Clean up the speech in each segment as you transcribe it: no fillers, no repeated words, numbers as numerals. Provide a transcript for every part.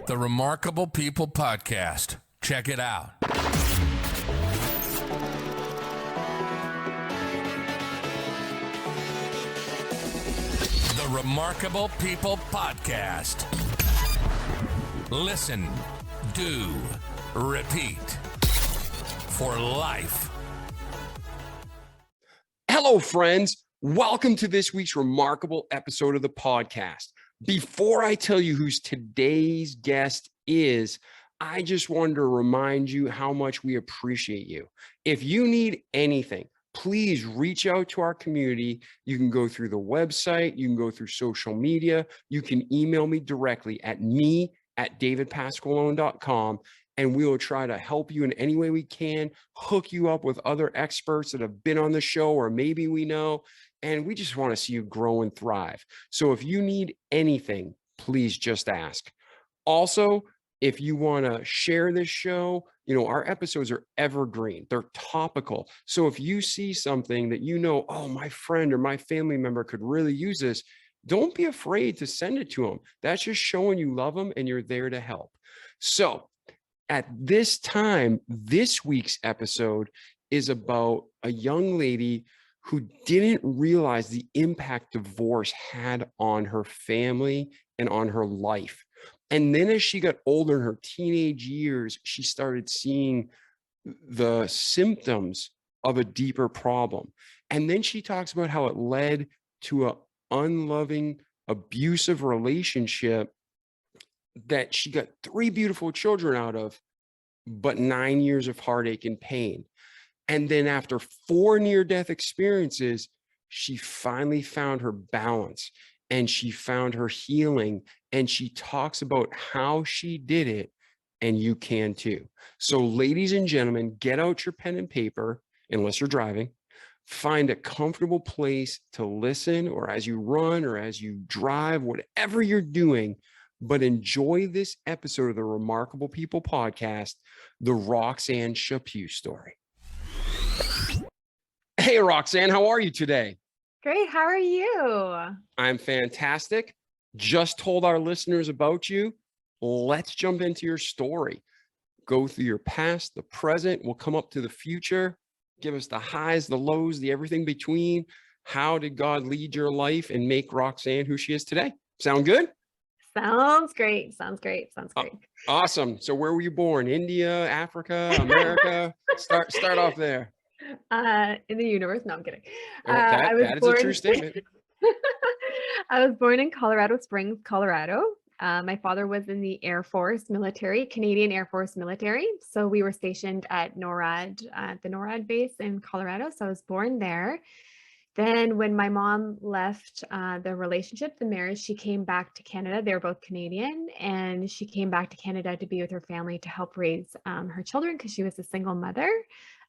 The Remarkable People Podcast. Check it out. The Remarkable People Podcast. Listen, do, repeat. For life. Hello, friends. Welcome to this week's remarkable episode of the podcast. Before I tell you who today's guest is, I just wanted to remind you how much we appreciate you. If you need anything, please reach out to our community. You can go through the website. You can go through social media. You can email me directly at me@davidpasqualone.com. And we will try to help you in any way we can, hook you up with other experts that have been on the show or maybe we know, and we just want to see you grow and thrive. So if you need anything, please just ask. Also, if you want to share this show, our episodes are evergreen. They're topical. So if you see something that oh, my friend or my family member could really use this, don't be afraid to send it to them. That's just showing you love them and you're there to help. So at this time, this week's episode is about a young lady who didn't realize the impact divorce had on her family and on her life. And then as she got older in her teenage years, she started seeing the symptoms of a deeper problem. And then she talks about how it led to an unloving, abusive relationship that she got 3 beautiful children out of, but 9 years of heartache and pain. And then after 4 near-death experiences, she finally found her balance and she found her healing. And she talks about how she did it, and you can too. So ladies and gentlemen, get out your pen and paper, unless you're driving. Find a comfortable place to listen, or as you run or as you drive, whatever you're doing. But enjoy this episode of the Remarkable People Podcast, the Roxanne Chaput story. Hey, Roxanne, how are you today? Great. How are you? I'm fantastic. Just told our listeners about you. Let's jump into your story. Go through your past, the present. We'll come up to the future. Give us the highs, the lows, the everything between. How did God lead your life and make Roxanne who she is today? Sound good? Sounds great. Sounds great. Awesome. So where were you born? India, Africa, America? Start off there. In the universe. No, I'm kidding. That is a true statement. I was born in Colorado Springs, Colorado. My father was in the Air Force military, Canadian Air Force military. So we were stationed at NORAD, the NORAD base in Colorado. So I was born there. Then when my mom left the relationship, the marriage, she came back to Canada. They were both Canadian, and she came back to Canada to be with her family to help raise her children because she was a single mother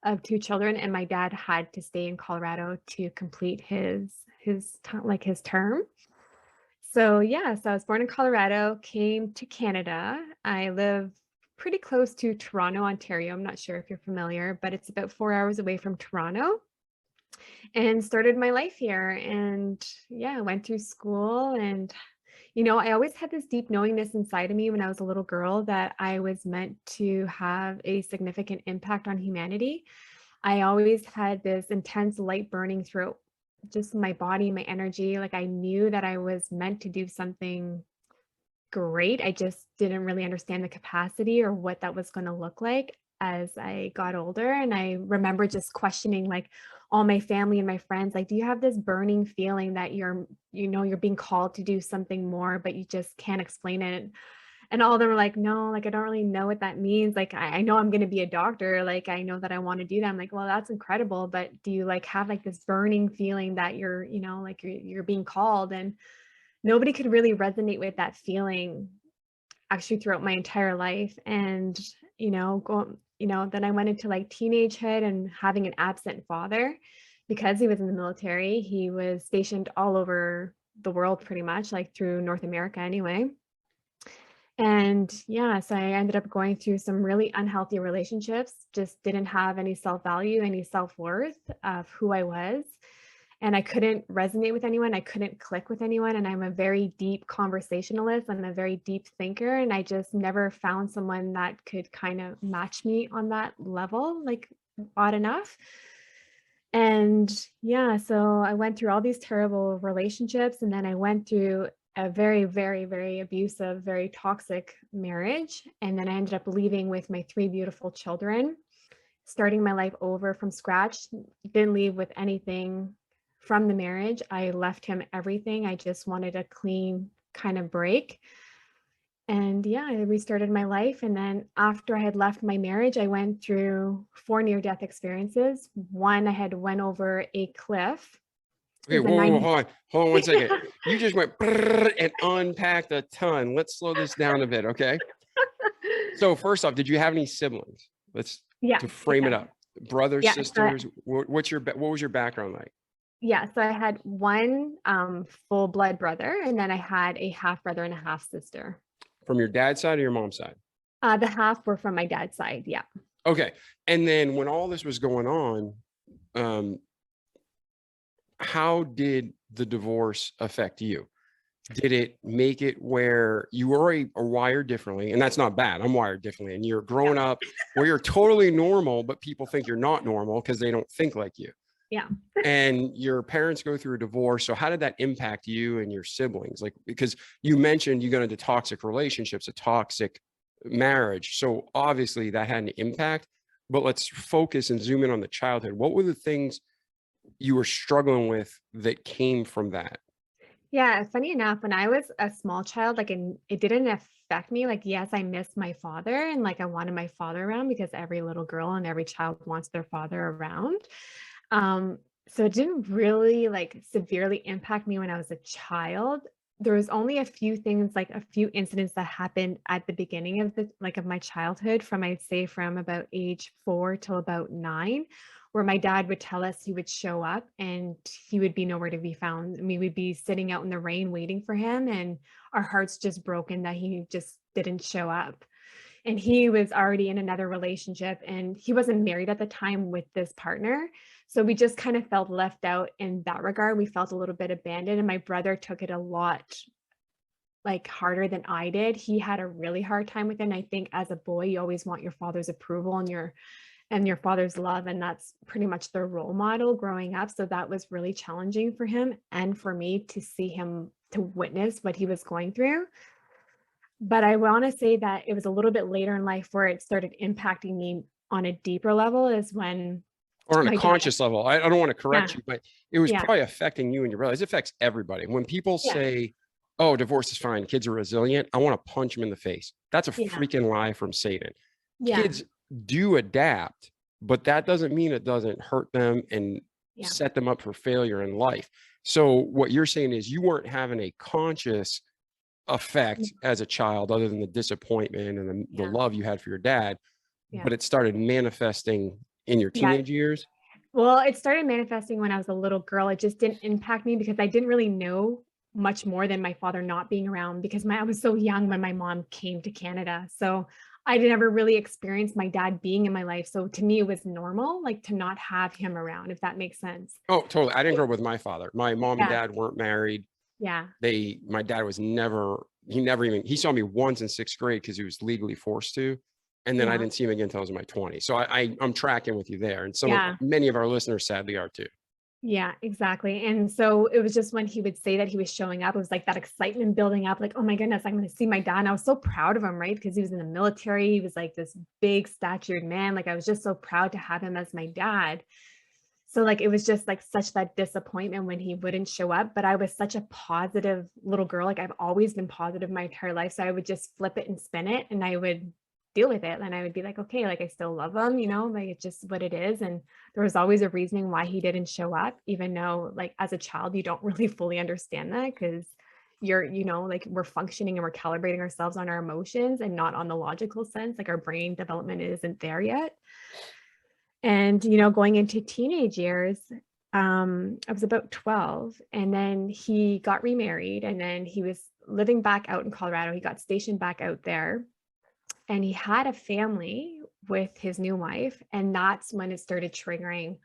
of 2 children. And my dad had to stay in Colorado to complete his term. So I was born in Colorado, came to Canada. I live pretty close to Toronto, Ontario. I'm not sure if you're familiar, but it's about 4 hours away from Toronto. And started my life here, and I went through school, and I always had this deep knowingness inside of me when I was a little girl that I was meant to have a significant impact on humanity. I always had this intense light burning through just my body, my energy. Like I knew that I was meant to do something great. I just didn't really understand the capacity or what that was going to look like as I got older. And I remember just questioning like all my family and my friends, like, do you have this burning feeling that you're being called to do something more, but you just can't explain it? And all of them were like, no, like, I don't really know what that means. Like, I know I'm going to be a doctor. Like, I know that I want to do that. I'm like, well, that's incredible. But do you like have like this burning feeling that you're being called? And nobody could really resonate with that feeling actually throughout my entire life. And, then I went into like teenagehood and having an absent father because he was in the military. He was stationed all over the world, pretty much like through North America anyway. And so I ended up going through some really unhealthy relationships, just didn't have any self-value, any self-worth of who I was. and I couldn't resonate with anyone. I couldn't click with anyone. And I'm a very deep conversationalist. I'm a very deep thinker. And I just never found someone that could kind of match me on that level, like odd enough. And yeah, so I went through all these terrible relationships. And then I went through a very, very, very abusive, very toxic marriage. And then I ended up leaving with my 3 beautiful children, starting my life over from scratch. Didn't leave with anything from the marriage. I left him everything. I just wanted a clean kind of break. And yeah, I restarted my life. And then after I had left my marriage, I went through 4 near-death experiences. One, I had went over a cliff. Okay, It was a whoa, 90. hold on 1 second. You just went brrr and unpacked a ton. Let's slow this down a bit, okay? So first off, did you have any siblings? Yeah. To frame it up. Brothers, Yeah, sisters, what was your background like? Yeah, so I had one full blood brother, and then I had a half brother and a half sister. From your dad's side or your mom's side? The half were from my dad's side. Yeah. Okay. And then when all this was going on, how did the divorce affect you? Did it make it where you already are wired differently? And that's not bad. I'm wired differently. And you're growing up where you're totally normal, but people think you're not normal because they don't think like you. Yeah. And your parents go through a divorce. So how did that impact you and your siblings? Like, because you mentioned you got into toxic relationships, a toxic marriage. So obviously that had an impact, but let's focus and zoom in on the childhood. What were the things you were struggling with that came from that? Yeah. Funny enough, when I was a small child, like it didn't affect me. Like, yes, I missed my father and like I wanted my father around because every little girl and every child wants their father around. So it didn't really like severely impact me when I was a child. There was only a few things, like a few incidents that happened at the beginning of of my childhood, from I'd say from about age 4 till about 9, where my dad would tell us he would show up and he would be nowhere to be found. I mean, we'd be sitting out in the rain waiting for him, and our hearts just broken that he just didn't show up. And he was already in another relationship, and he wasn't married at the time with this partner. So we just kind of felt left out in that regard. We felt a little bit abandoned, and my brother took it a lot like harder than I did. He had a really hard time with it. And I think as a boy, you always want your father's approval and your father's love, and that's pretty much their role model growing up. So that was really challenging for him and for me to see him, to witness what he was going through. But I want to say that it was a little bit later in life where it started impacting me on a deeper level, is when Or on a my dad. conscious level? I don't want to correct Yeah. you, but it was Yeah. probably affecting you and your brothers. It affects everybody. When people Yeah. say, oh, divorce is fine, kids are resilient, I want to punch them in the face. That's a Yeah. freaking lie from Satan. Yeah. Kids do adapt, but that doesn't mean it doesn't hurt them and Yeah. set them up for failure in life. So what you're saying is you weren't having a conscious effect as a child, other than the disappointment and the Yeah. love you had for your dad, Yeah. but it started manifesting in your Yeah. teenage years. Well, it started manifesting when I was a little girl. It just didn't impact me because I didn't really know much more than my father not being around, because I was so young when my mom came to Canada. So I never really experienced my dad being in my life. So to me, it was normal, like to not have him around, if that makes sense. Oh, totally. I didn't grow up with my father. My mom and Yeah. dad weren't married. Yeah. My dad was he saw me once in 6th grade because he was legally forced to. And then I Yeah. didn't see him again until I was in my 20s. So I'm tracking with you there. And Yeah. many of our listeners sadly are too. Yeah, exactly. And so it was just when he would say that he was showing up, it was like that excitement building up, like, oh my goodness, I'm going to see my dad. And I was so proud of him, right? Because he was in the military. He was like this big statured man. Like I was just so proud to have him as my dad. So like, it was just like such that disappointment when he wouldn't show up. But I was such a positive little girl. Like I've always been positive my entire life. So I would just flip it and spin it, and I would deal with it. And I would be like, okay, like I still love him, like it's just what it is. And there was always a reasoning why he didn't show up, even though like as a child, you don't really fully understand that, because like we're functioning and we're calibrating ourselves on our emotions and not on the logical sense. Like our brain development isn't there yet. And, going into teenage years, I was about 12, and then he got remarried, and then he was living back out in Colorado. He got stationed back out there, and he had a family with his new wife. And that's when it started triggering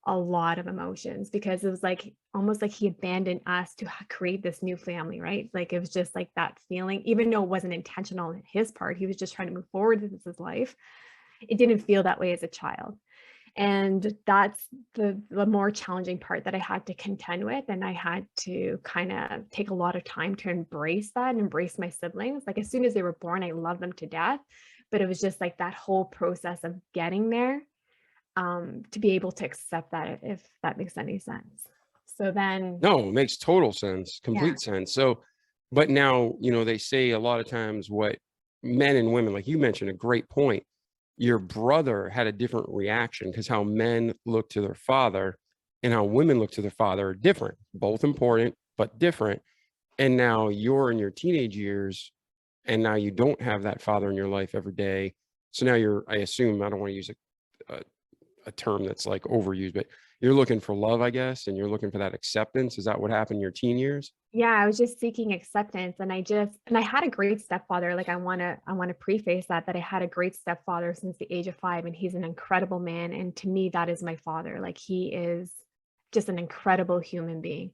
a lot of emotions, because it was like almost like he abandoned us to create this new family, right? Like it was just like that feeling, even though it wasn't intentional on his part, he was just trying to move forward with his life. It didn't feel that way as a child. And that's the more challenging part that I had to contend with. And I had to kind of take a lot of time to embrace that and embrace my siblings. Like as soon as they were born, I loved them to death. But it was just like that whole process of getting there, to be able to accept that, if that makes any sense. So then, No, it makes total sense, yeah, complete sense. So, but now, they say a lot of times what men and women, like you mentioned, a great point. Your brother had a different reaction because how men look to their father and how women look to their father are different, both important, but different. And now you're in your teenage years and now you don't have that father in your life every day. So now I assume, I don't want to use a term that's like overused, but you're looking for love, I guess, and you're looking for that acceptance. Is that what happened in your teen years? yeah, I was just seeking acceptance, and I had a great stepfather. Like I want to preface that I had a great stepfather since the age of 5, and he's an incredible man. And to me, that is my father. Like he is just an incredible human being.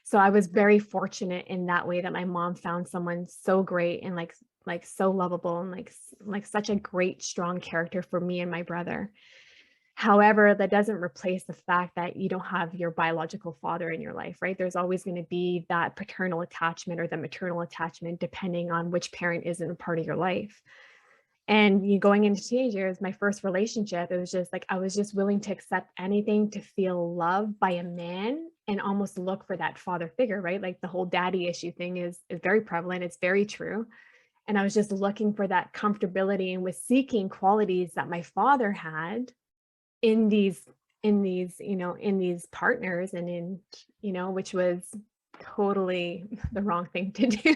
So I was very fortunate in that way that my mom found someone so great and like so lovable and like such a great, strong character for me and my brother. However, that doesn't replace the fact that you don't have your biological father in your life, right? There's always going to be that paternal attachment or the maternal attachment, depending on which parent isn't a part of your life. And you going into teenage years, my first relationship, it was just like I was just willing to accept anything to feel loved by a man and almost look for that father figure, right? Like the whole daddy issue thing is very prevalent. It's very true. And I was just looking for that comfortability and was seeking qualities that my father had in these partners, and which was totally the wrong thing to do.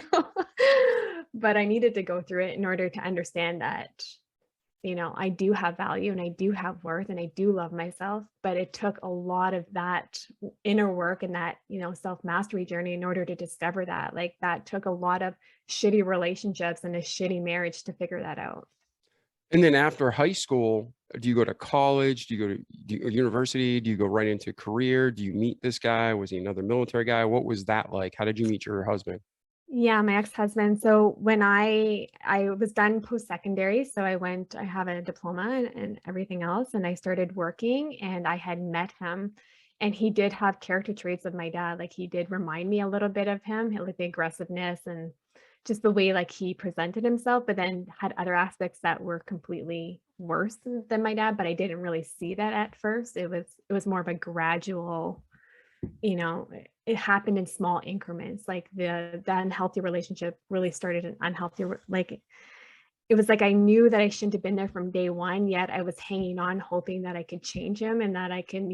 But I needed to go through it in order to understand that I do have value and I do have worth and I do love myself. But it took a lot of that inner work and that self-mastery journey in order to discover that. Like that took a lot of shitty relationships and a shitty marriage to figure that out. And then after high school, do you go to college? Do you go to university? Do you go right into career? Do you meet this guy? Was he another military guy? What was that like? How did you meet your husband? Yeah, my ex-husband. So when I was done post-secondary, so I have a diploma and everything else, and I started working, and I had met him, and he did have character traits of my dad. Like he did remind me a little bit of him, like the aggressiveness and just the way like he presented himself, but then had other aspects that were completely worse than my dad, but I didn't really see that at first. It was more of a gradual, it happened in small increments. Like the unhealthy relationship really started an unhealthy, like it was like I knew that I shouldn't have been there from day one, yet I was hanging on, hoping that I could change him and that I can,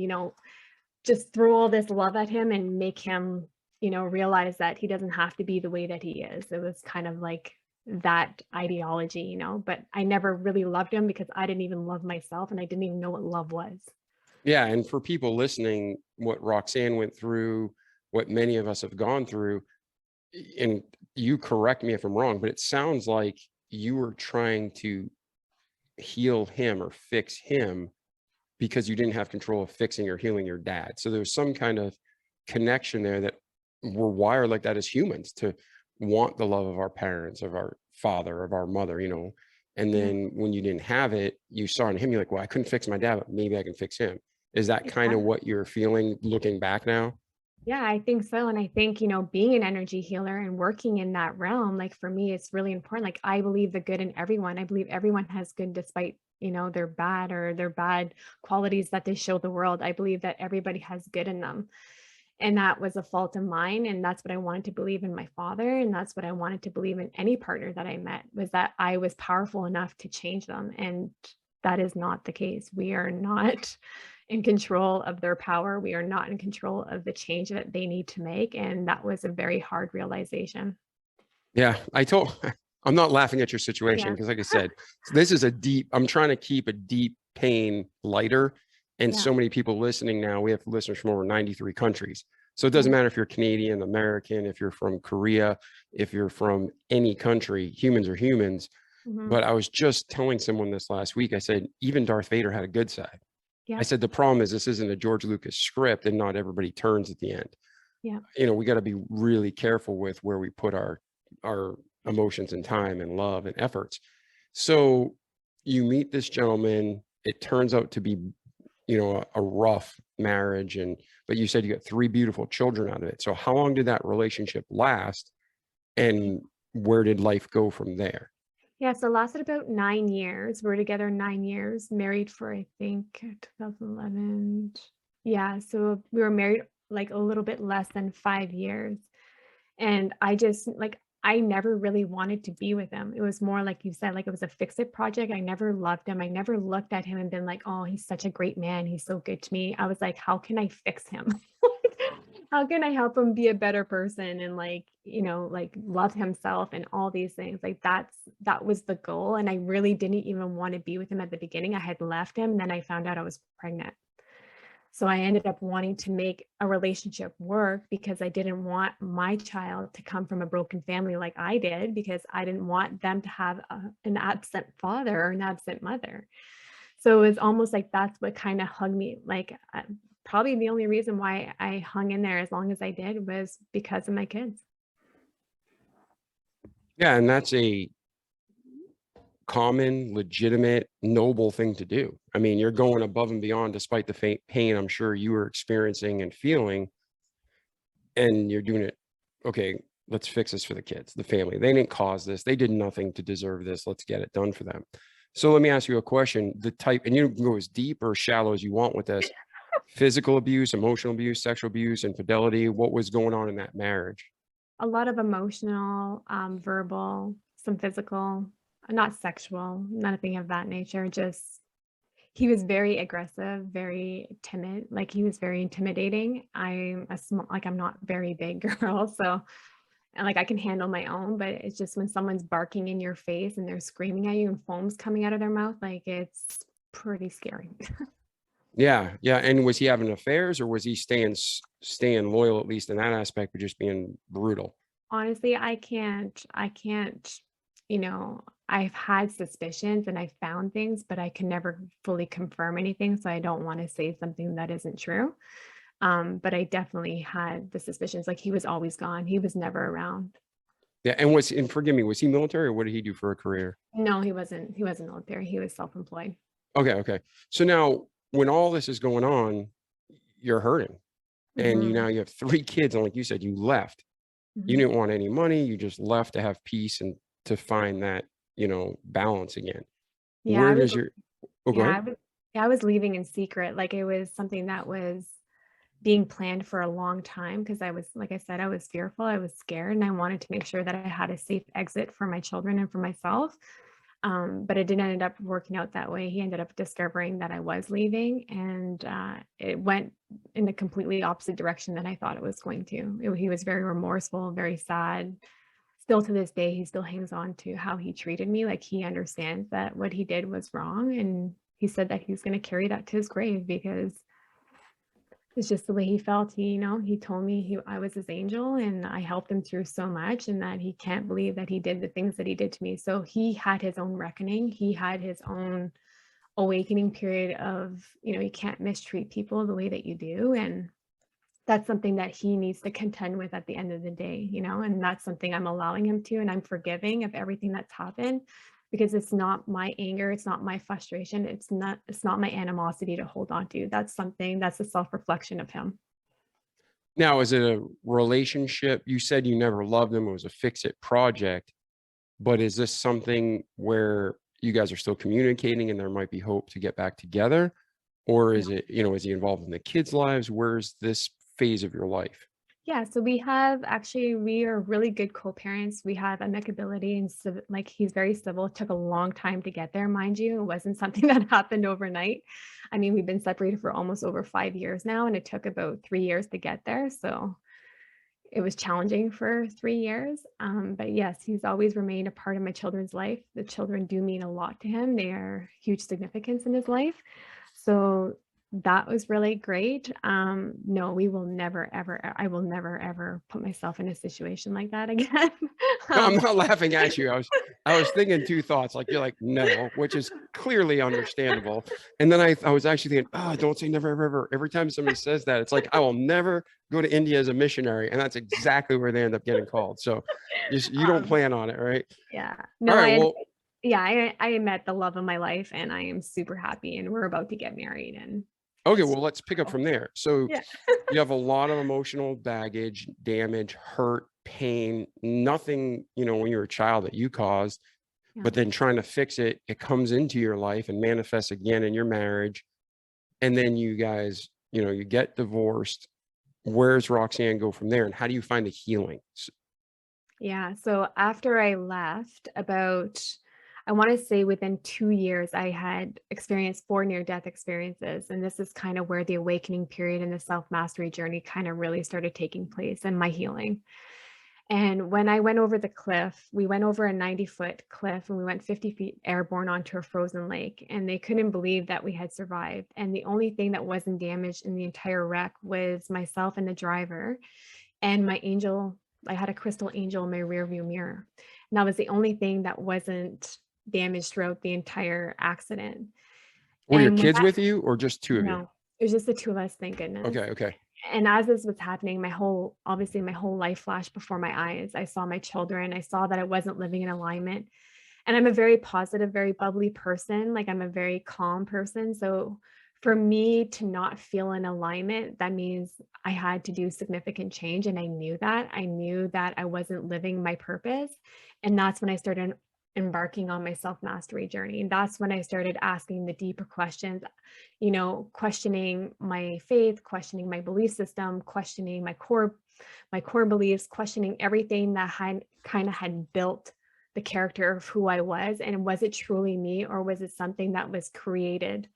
just throw all this love at him and make him, realize that he doesn't have to be the way that he is. It was kind of like that ideology, but I never really loved him because I didn't even love myself and I didn't even know what love was. Yeah. And for people listening, what Roxanne went through, what many of us have gone through, and you correct me if I'm wrong, but it sounds like you were trying to heal him or fix him because you didn't have control of fixing or healing your dad. So there's some kind of connection there that we're wired like that as humans to want the love of our parents, of our father, of our mother, and Yeah, then when you didn't have it, you saw in him, you're like, well, I couldn't fix my dad, but maybe I can fix him. Is that kind of exactly. what you're feeling looking back now? Yeah, I think so. And I think, being an energy healer and working in that realm, like for me, it's really important. Like I believe the good in everyone. I believe everyone has good despite, their bad or their bad qualities that they show the world. I believe that everybody has good in them. And that was a fault of mine. And that's what I wanted to believe in my father. And that's what I wanted to believe in any partner that I met, was that I was powerful enough to change them. And that is not the case. We are not in control of their power. We are not in control of the change that they need to make. And that was a very hard realization. Yeah, I'm not laughing at your situation Yeah. because, like I said, this is I'm trying to keep a deep pain lighter. And Yeah. so many people listening now, we have listeners from over 93 countries. So it doesn't Yeah. matter if you're Canadian, American, if you're from Korea, if you're from any country, humans are humans. Mhm. But I was just telling someone this last week. I said, even Darth Vader had a good side. Yeah. I said, the problem is this isn't a George Lucas script and not everybody turns at the end. Yeah. We got to be really careful with where we put our emotions and time and love and efforts. So you meet this gentleman, it turns out to be, a rough marriage, but you said you got 3 beautiful children out of it. So how long did that relationship last, and where did life go from there? Yeah, so it lasted about 9 years. We're together 9 years, married for, I think, 2011. Yeah, so we were married like a little bit less than 5 years. And I never really wanted to be with him. It was more like you said, like it was a fix it project. I never loved him. I never looked at him and been like, oh, he's such a great man. He's so good to me. I was like, how can I fix him? How can I help him be a better person and love himself and all these things? Like that was the goal. And I really didn't even want to be with him at the beginning. I had left him and then I found out I was pregnant. So I ended up wanting to make a relationship work because I didn't want my child to come from a broken family like I did, because I didn't want them to have an absent father or an absent mother. So it was almost like that's what kind of hung me. Probably the only reason why I hung in there as long as I did was because of my kids. Yeah, and that's a common, legitimate, noble thing to do. I mean, you're going above and beyond despite the pain I'm sure you were experiencing and feeling, and you're doing it. Okay, let's fix this for the kids, the family. They didn't cause this. They did nothing to deserve this. Let's get it done for them. So let me ask you a question. The type, and you can go as deep or shallow as you want with this: physical abuse, emotional abuse, sexual abuse, infidelity. What was going on in that marriage? A lot of emotional, verbal, some physical, not sexual, nothing of that nature. Just he was very aggressive, very timid. Like he was very intimidating. I'm not very big girl, so and I can handle my own, but it's just when someone's barking in your face and they're screaming at you and foam's coming out of their mouth, like it's pretty scary. Yeah, yeah. And was he having affairs, or was he staying loyal, at least in that aspect, but just being brutal? Honestly, I can't, I've had suspicions and I found things, but I can never fully confirm anything. So I don't want to say something that isn't true. But I definitely had the suspicions, like he was always gone. He was never around. Yeah. And forgive me, was he military, or what did he do for a career? No, he wasn't military. He was self-employed. Okay. Okay. So now when all this is going on, you're hurting, and Mhm, you have 3 kids. And like you said, you left. You mhm. didn't want any money. You just left to have peace and to find that, balance again. Yeah, Where does your, oh, go yeah, ahead. I was leaving in secret. Like it was something that was being planned for a long time because I was, like I said, I was fearful, I was scared, and I wanted to make sure that I had a safe exit for my children and for myself. But it didn't end up working out that way. He ended up discovering that I was leaving, and it went in a completely opposite direction than I thought it was going to. He was very remorseful, very sad. Still to this day, he still hangs on to how he treated me. Like he understands that what he did was wrong. And he said that he's going to carry that to his grave because it's just the way he felt. He told me I was his angel and I helped him through so much, and that he can't believe that he did the things that he did to me. So he had his own reckoning. He had his own awakening period of, you can't mistreat people the way that you do. And that's something that he needs to contend with at the end of the day, and that's something I'm allowing him to, and I'm forgiving of everything that's happened, because it's not my anger, it's not my frustration, it's not my animosity to hold on to. That's a self-reflection of him. Now, is it a relationship? You said you never loved him. It was a fix-it project. But is this something where you guys are still communicating and there might be hope to get back together? Or is it, is he involved in the kids' lives? Where's this phase of your life? Yeah, so we are really good co-parents. We have amicability and he's very civil. It took a long time to get there, mind you. It wasn't something that happened overnight. I mean, we've been separated for almost over 5 years now, and it took about 3 years to get there. So it was challenging for 3 years. But yes, he's always remained a part of my children's life. The children do mean a lot to him. They are huge significance in his life. So that was really great. No, we will never, ever, I will never, ever put myself in a situation like that again. No, I'm Um, not laughing at you. I was thinking two thoughts. Like you're like, no, which is clearly understandable. And then I was actually thinking, oh, don't say never, ever, ever. Every time somebody says that, it's like, I will never go to India as a missionary. And that's exactly where they end up getting called. So just, you don't um, plan on it, right? yeah, All no, right. Well, I met the love of my life and I am super happy and we're about to get married and okay. it's Well, let's pick up from there. So yeah. you have a lot of emotional baggage, damage, hurt, pain, nothing, when you were a child that you caused, Yeah. but then trying to fix it, it comes into your life and manifests again in your marriage. And then you guys, you get divorced. Where's Roxanne go from there? And how do you find the healing? Yeah. So after I left, I want to say within 2 years, I had experienced 4 near-death experiences. And this is kind of where the awakening period and the self-mastery journey kind of really started taking place and my healing. And when I went over the cliff, we went over a 90-foot cliff and we went 50 feet airborne onto a frozen lake. And they couldn't believe that we had survived. And the only thing that wasn't damaged in the entire wreck was myself and the driver and my angel. I had a crystal angel in my rear view mirror. And that was the only thing that wasn't damaged throughout the entire accident. Were your And when kids that, with you or just two of you? no, it was just the two of us, thank goodness. Okay. Okay. And as this was happening, obviously my whole life flashed before my eyes. I saw my children. I saw that I wasn't living in alignment. And I'm a very positive, very bubbly person. Like I'm a very calm person. So for me to not feel in alignment, that means I had to do significant change. And I knew that. I knew that I wasn't living my purpose. And that's when I started embarking on my self-mastery journey. And that's when I started asking the deeper questions, questioning my faith, questioning my belief system, questioning my core beliefs, questioning everything that had built the character of who I was. And was it truly me or was it something that was created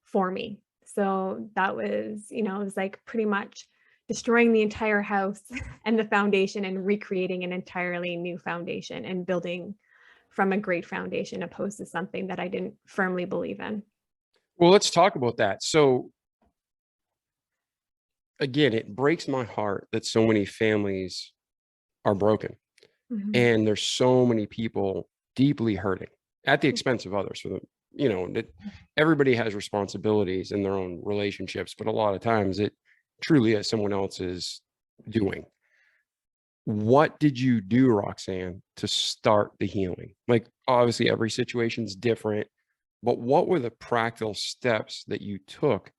for me? So that was, it was like pretty much destroying the entire house and the foundation and recreating an entirely new foundation and building from a great foundation opposed to something that I didn't firmly believe in. Well, let's talk about that. So again, it breaks my heart that so many families are broken Mhm. and there's so many people deeply hurting at the expense of others. So, that everybody has responsibilities in their own relationships, but a lot of times it truly is someone else's doing. What did you do, Roxanne, to start the healing? Like, obviously, every situation's different, but what were the practical steps that you took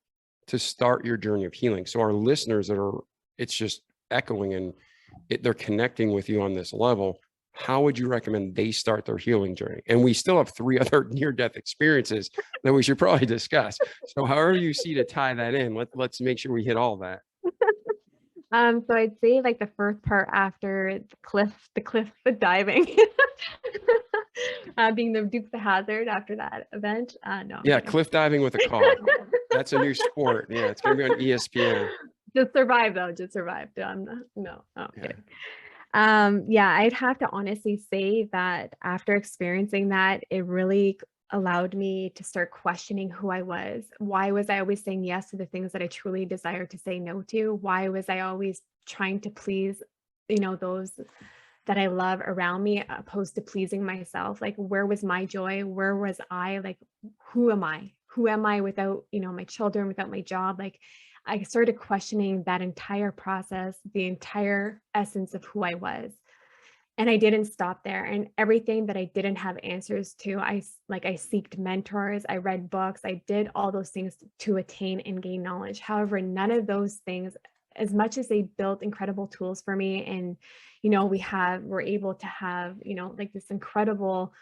to start your journey of healing? So our listeners it's just echoing and they're connecting with you on this level. How would you recommend they start their healing journey? And we still have 3 other near-death experiences that we should probably discuss. So however you see to tie that in, let's make sure we hit all that. So I'd say like the first part after the diving, being the Dukes of Hazzard after that event. No, I'm Yeah, kidding. cliff diving with a car. That's a new sport. Yeah, it's gonna be on ESPN. Just survive though, just survive. No, I'm Yeah. kidding. Yeah, I'd have to honestly say that after experiencing that, it really allowed me to start questioning who I was. Why was I always saying yes to the things that I truly desired to say no to? Why was I always trying to please, those that I love around me opposed to pleasing myself? Like, where was my joy? Where was I? Like, who am I? Who am I without, my children, without my job? Like, I started questioning that entire process, the entire essence of who I was. And I didn't stop there. And everything that I didn't have answers to, I seeked mentors, I read books, I did all those things to attain and gain knowledge. However, none of those things, as much as they built incredible tools for me, and we're able to have, like this incredible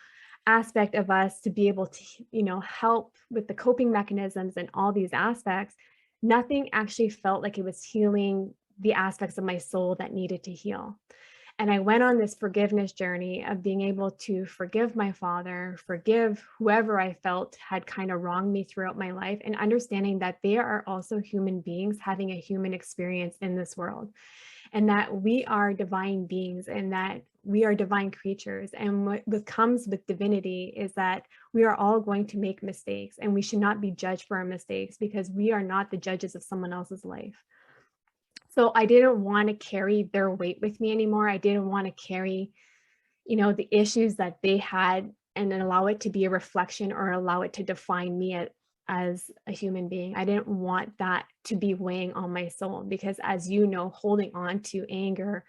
aspect of us to be able to, help with the coping mechanisms and all these aspects, nothing actually felt like it was healing the aspects of my soul that needed to heal. And I went on this forgiveness journey of being able to forgive my father, forgive whoever I felt had kind of wronged me throughout my life, and understanding that they are also human beings having a human experience in this world, and that we are divine beings, and that we are divine creatures. And what comes with divinity is that we are all going to make mistakes, and we should not be judged for our mistakes because we are not the judges of someone else's life. So I didn't want to carry their weight with me anymore. I didn't want to carry, the issues that they had and then allow it to be a reflection or allow it to define me as a human being. I didn't want that to be weighing on my soul because, as you know, holding on to anger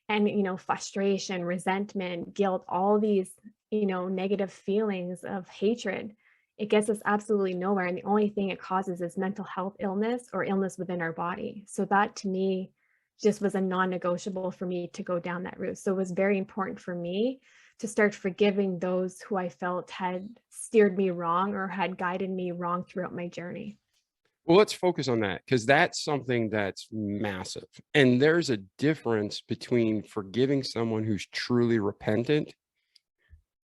and, frustration, resentment, guilt, all these, negative feelings of hatred, it gets us absolutely nowhere. And the only thing it causes is mental health illness or illness within our body. So that to me just was a non-negotiable for me to go down that route. So it was very important for me to start forgiving those who I felt had steered me wrong or had guided me wrong throughout my journey. Well, let's focus on that because that's something that's massive. And there's a difference between forgiving someone who's truly repentant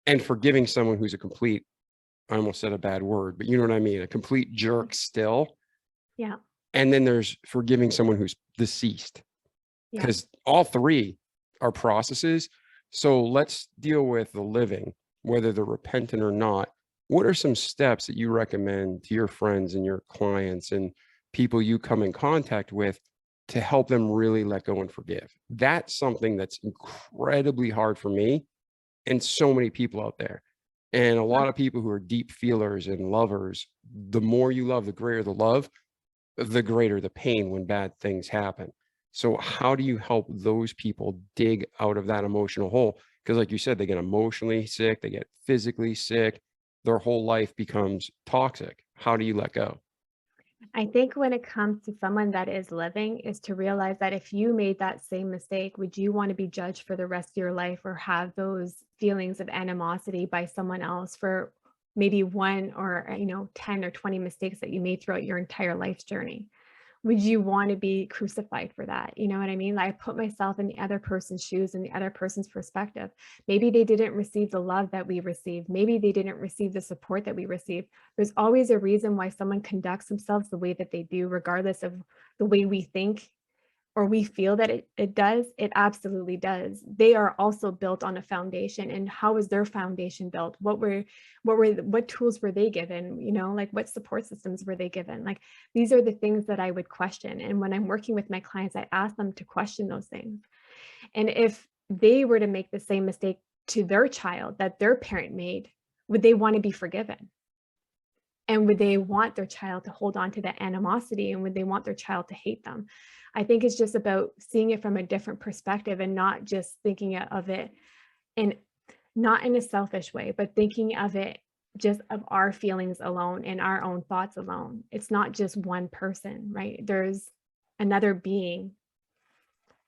and forgiving someone who's a complete, I almost said a bad word, but you know what I mean? A complete jerk still. Yeah. And then there's forgiving someone who's deceased, because all three are processes. So let's deal with the living, whether they're repentant or not. What are some steps that you recommend to your friends and your clients and people you come in contact with to help them really let go and forgive? That's something that's incredibly hard for me and so many people out there. And a lot of people who are deep feelers and lovers, the more you love, the greater the love, the greater the pain when bad things happen. So how do you help those people dig out of that emotional hole? Because like you said, they get emotionally sick, they get physically sick, their whole life becomes toxic. How do you let go? I think when it comes to someone that is living is to realize that if you made that same mistake, would you want to be judged for the rest of your life or have those feelings of animosity by someone else for maybe one or 10 or 20 mistakes that you made throughout your entire life's journey? Would you want to be crucified for that? You know what I mean? Like, I put myself in the other person's shoes and the other person's perspective. Maybe they didn't receive the love that we received. Maybe they didn't receive the support that we received. There's always a reason why someone conducts themselves the way that they do, regardless of the way we think or we feel that it does. It absolutely does. They are also built on a foundation. And how is their foundation built? What tools were they given? Like, what support systems were they given? Like, these are the things that I would question. And when I'm working with my clients, I ask them to question those things. And if they were to make the same mistake to their child that their parent made, would they want to be forgiven? And would they want their child to hold on to that animosity? And would they want their child to hate them? I think it's just about seeing it from a different perspective and not just thinking of it not in a selfish way, but thinking of it just of our feelings alone and our own thoughts alone. It's not just one person, right? There's another being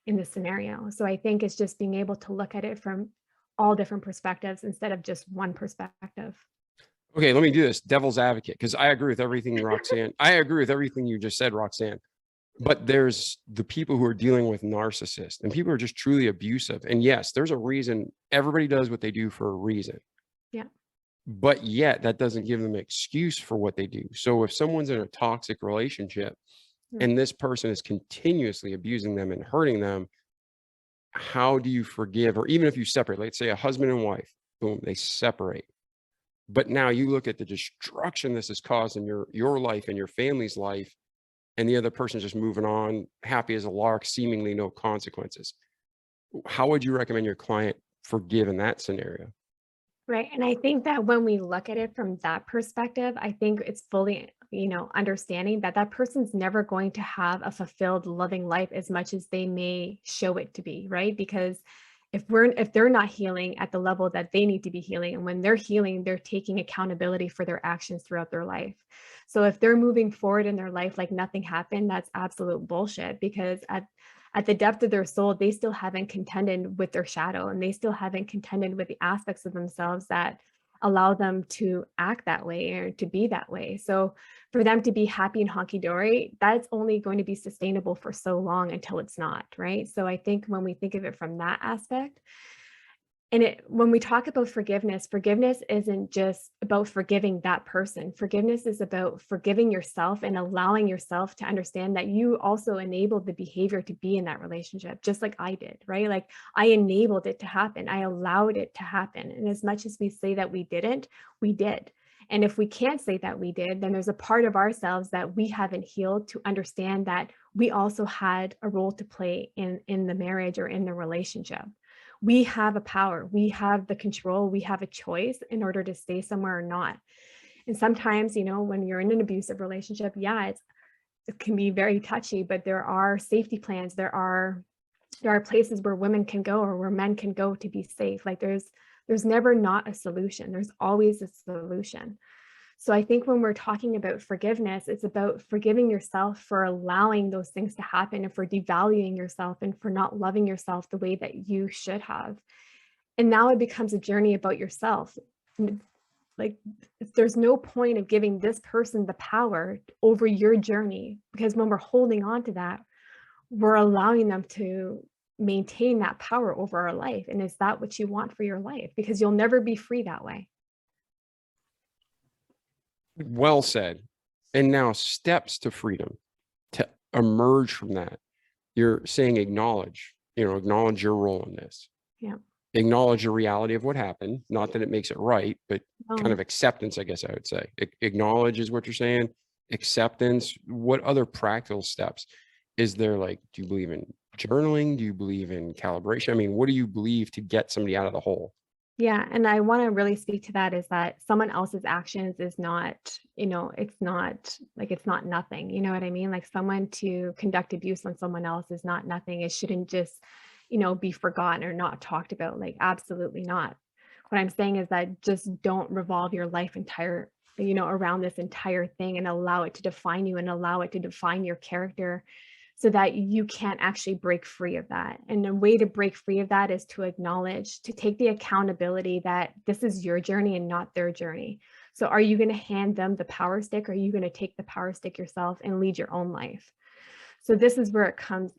in the scenario. So I think it's just being able to look at it from all different perspectives instead of just one perspective. Okay, let me do this devil's advocate, because I agree with everything Roxanne. I agree with everything you just said, Roxanne. But there's the people who are dealing with narcissists and people who are just truly abusive. And yes, there's a reason. Everybody does what they do for a reason. Yeah. But yet that doesn't give them an excuse for what they do. So if someone's in a toxic relationship and this person is continuously abusing them and hurting them, how do you forgive? Or even if you separate, let's say a husband and wife, boom, they separate. But now you look at the destruction this has caused in your life and your family's life, and the other person's just moving on, happy as a lark, seemingly no consequences. How would you recommend your client forgive in that scenario? Right. And I think that when we look at it from that perspective, I think it's fully, understanding that that person's never going to have a fulfilled, loving life as much as they may show it to be, right? Because if they're not healing at the level that they need to be healing, and when they're healing, they're taking accountability for their actions throughout their life. So if they're moving forward in their life like nothing happened, that's absolute bullshit, because at the depth of their soul, they still haven't contended with their shadow, and they still haven't contended with the aspects of themselves that allow them to act that way or to be that way. So for them to be happy and honky-dory, that's only going to be sustainable for so long until it's not, right? So I think when we think of it from that aspect, When we talk about forgiveness, forgiveness isn't just about forgiving that person. Forgiveness is about forgiving yourself and allowing yourself to understand that you also enabled the behavior to be in that relationship, just like I did, right? Like I enabled it to happen. I allowed it to happen. And as much as we say that we didn't, we did. And if we can't say that we did, then there's a part of ourselves that we haven't healed to understand that we also had a role to play in the marriage or in the relationship. We have a power, we have the control, we have a choice in order to stay somewhere or not. And sometimes, when you're in an abusive relationship, yeah, it can be very touchy, but there are safety plans. There are places where women can go or where men can go to be safe. Like there's never not a solution. There's always a solution. So I think when we're talking about forgiveness, it's about forgiving yourself for allowing those things to happen and for devaluing yourself and for not loving yourself the way that you should have. And now it becomes a journey about yourself. Like there's no point of giving this person the power over your journey, because when we're holding on to that, we're allowing them to maintain that power over our life. And is that what you want for your life? Because you'll never be free that way. Well said. And now steps to freedom, to emerge from that. You're saying acknowledge your role in this. Yeah. Acknowledge the reality of what happened. Not that it makes it right, but kind of acceptance, I guess I would say. Acknowledge is what you're saying. Acceptance. What other practical steps is there? Like, do you believe in journaling? Do you believe in calibration? I mean, what do you believe to get somebody out of the hole? Yeah. And I want to really speak to that, is that someone else's actions is not, it's not nothing. You know what I mean? Like someone to conduct abuse on someone else is not nothing. It shouldn't just, be forgotten or not talked about. Like, absolutely not. What I'm saying is that just don't revolve your life around this entire thing, and allow it to define you and allow it to define your character, so that you can't actually break free of that. And the way to break free of that is to acknowledge, to take the accountability that this is your journey and not their journey. So are you going to hand them the power stick, or are you going to take the power stick yourself and lead your own life? So this is where it comes,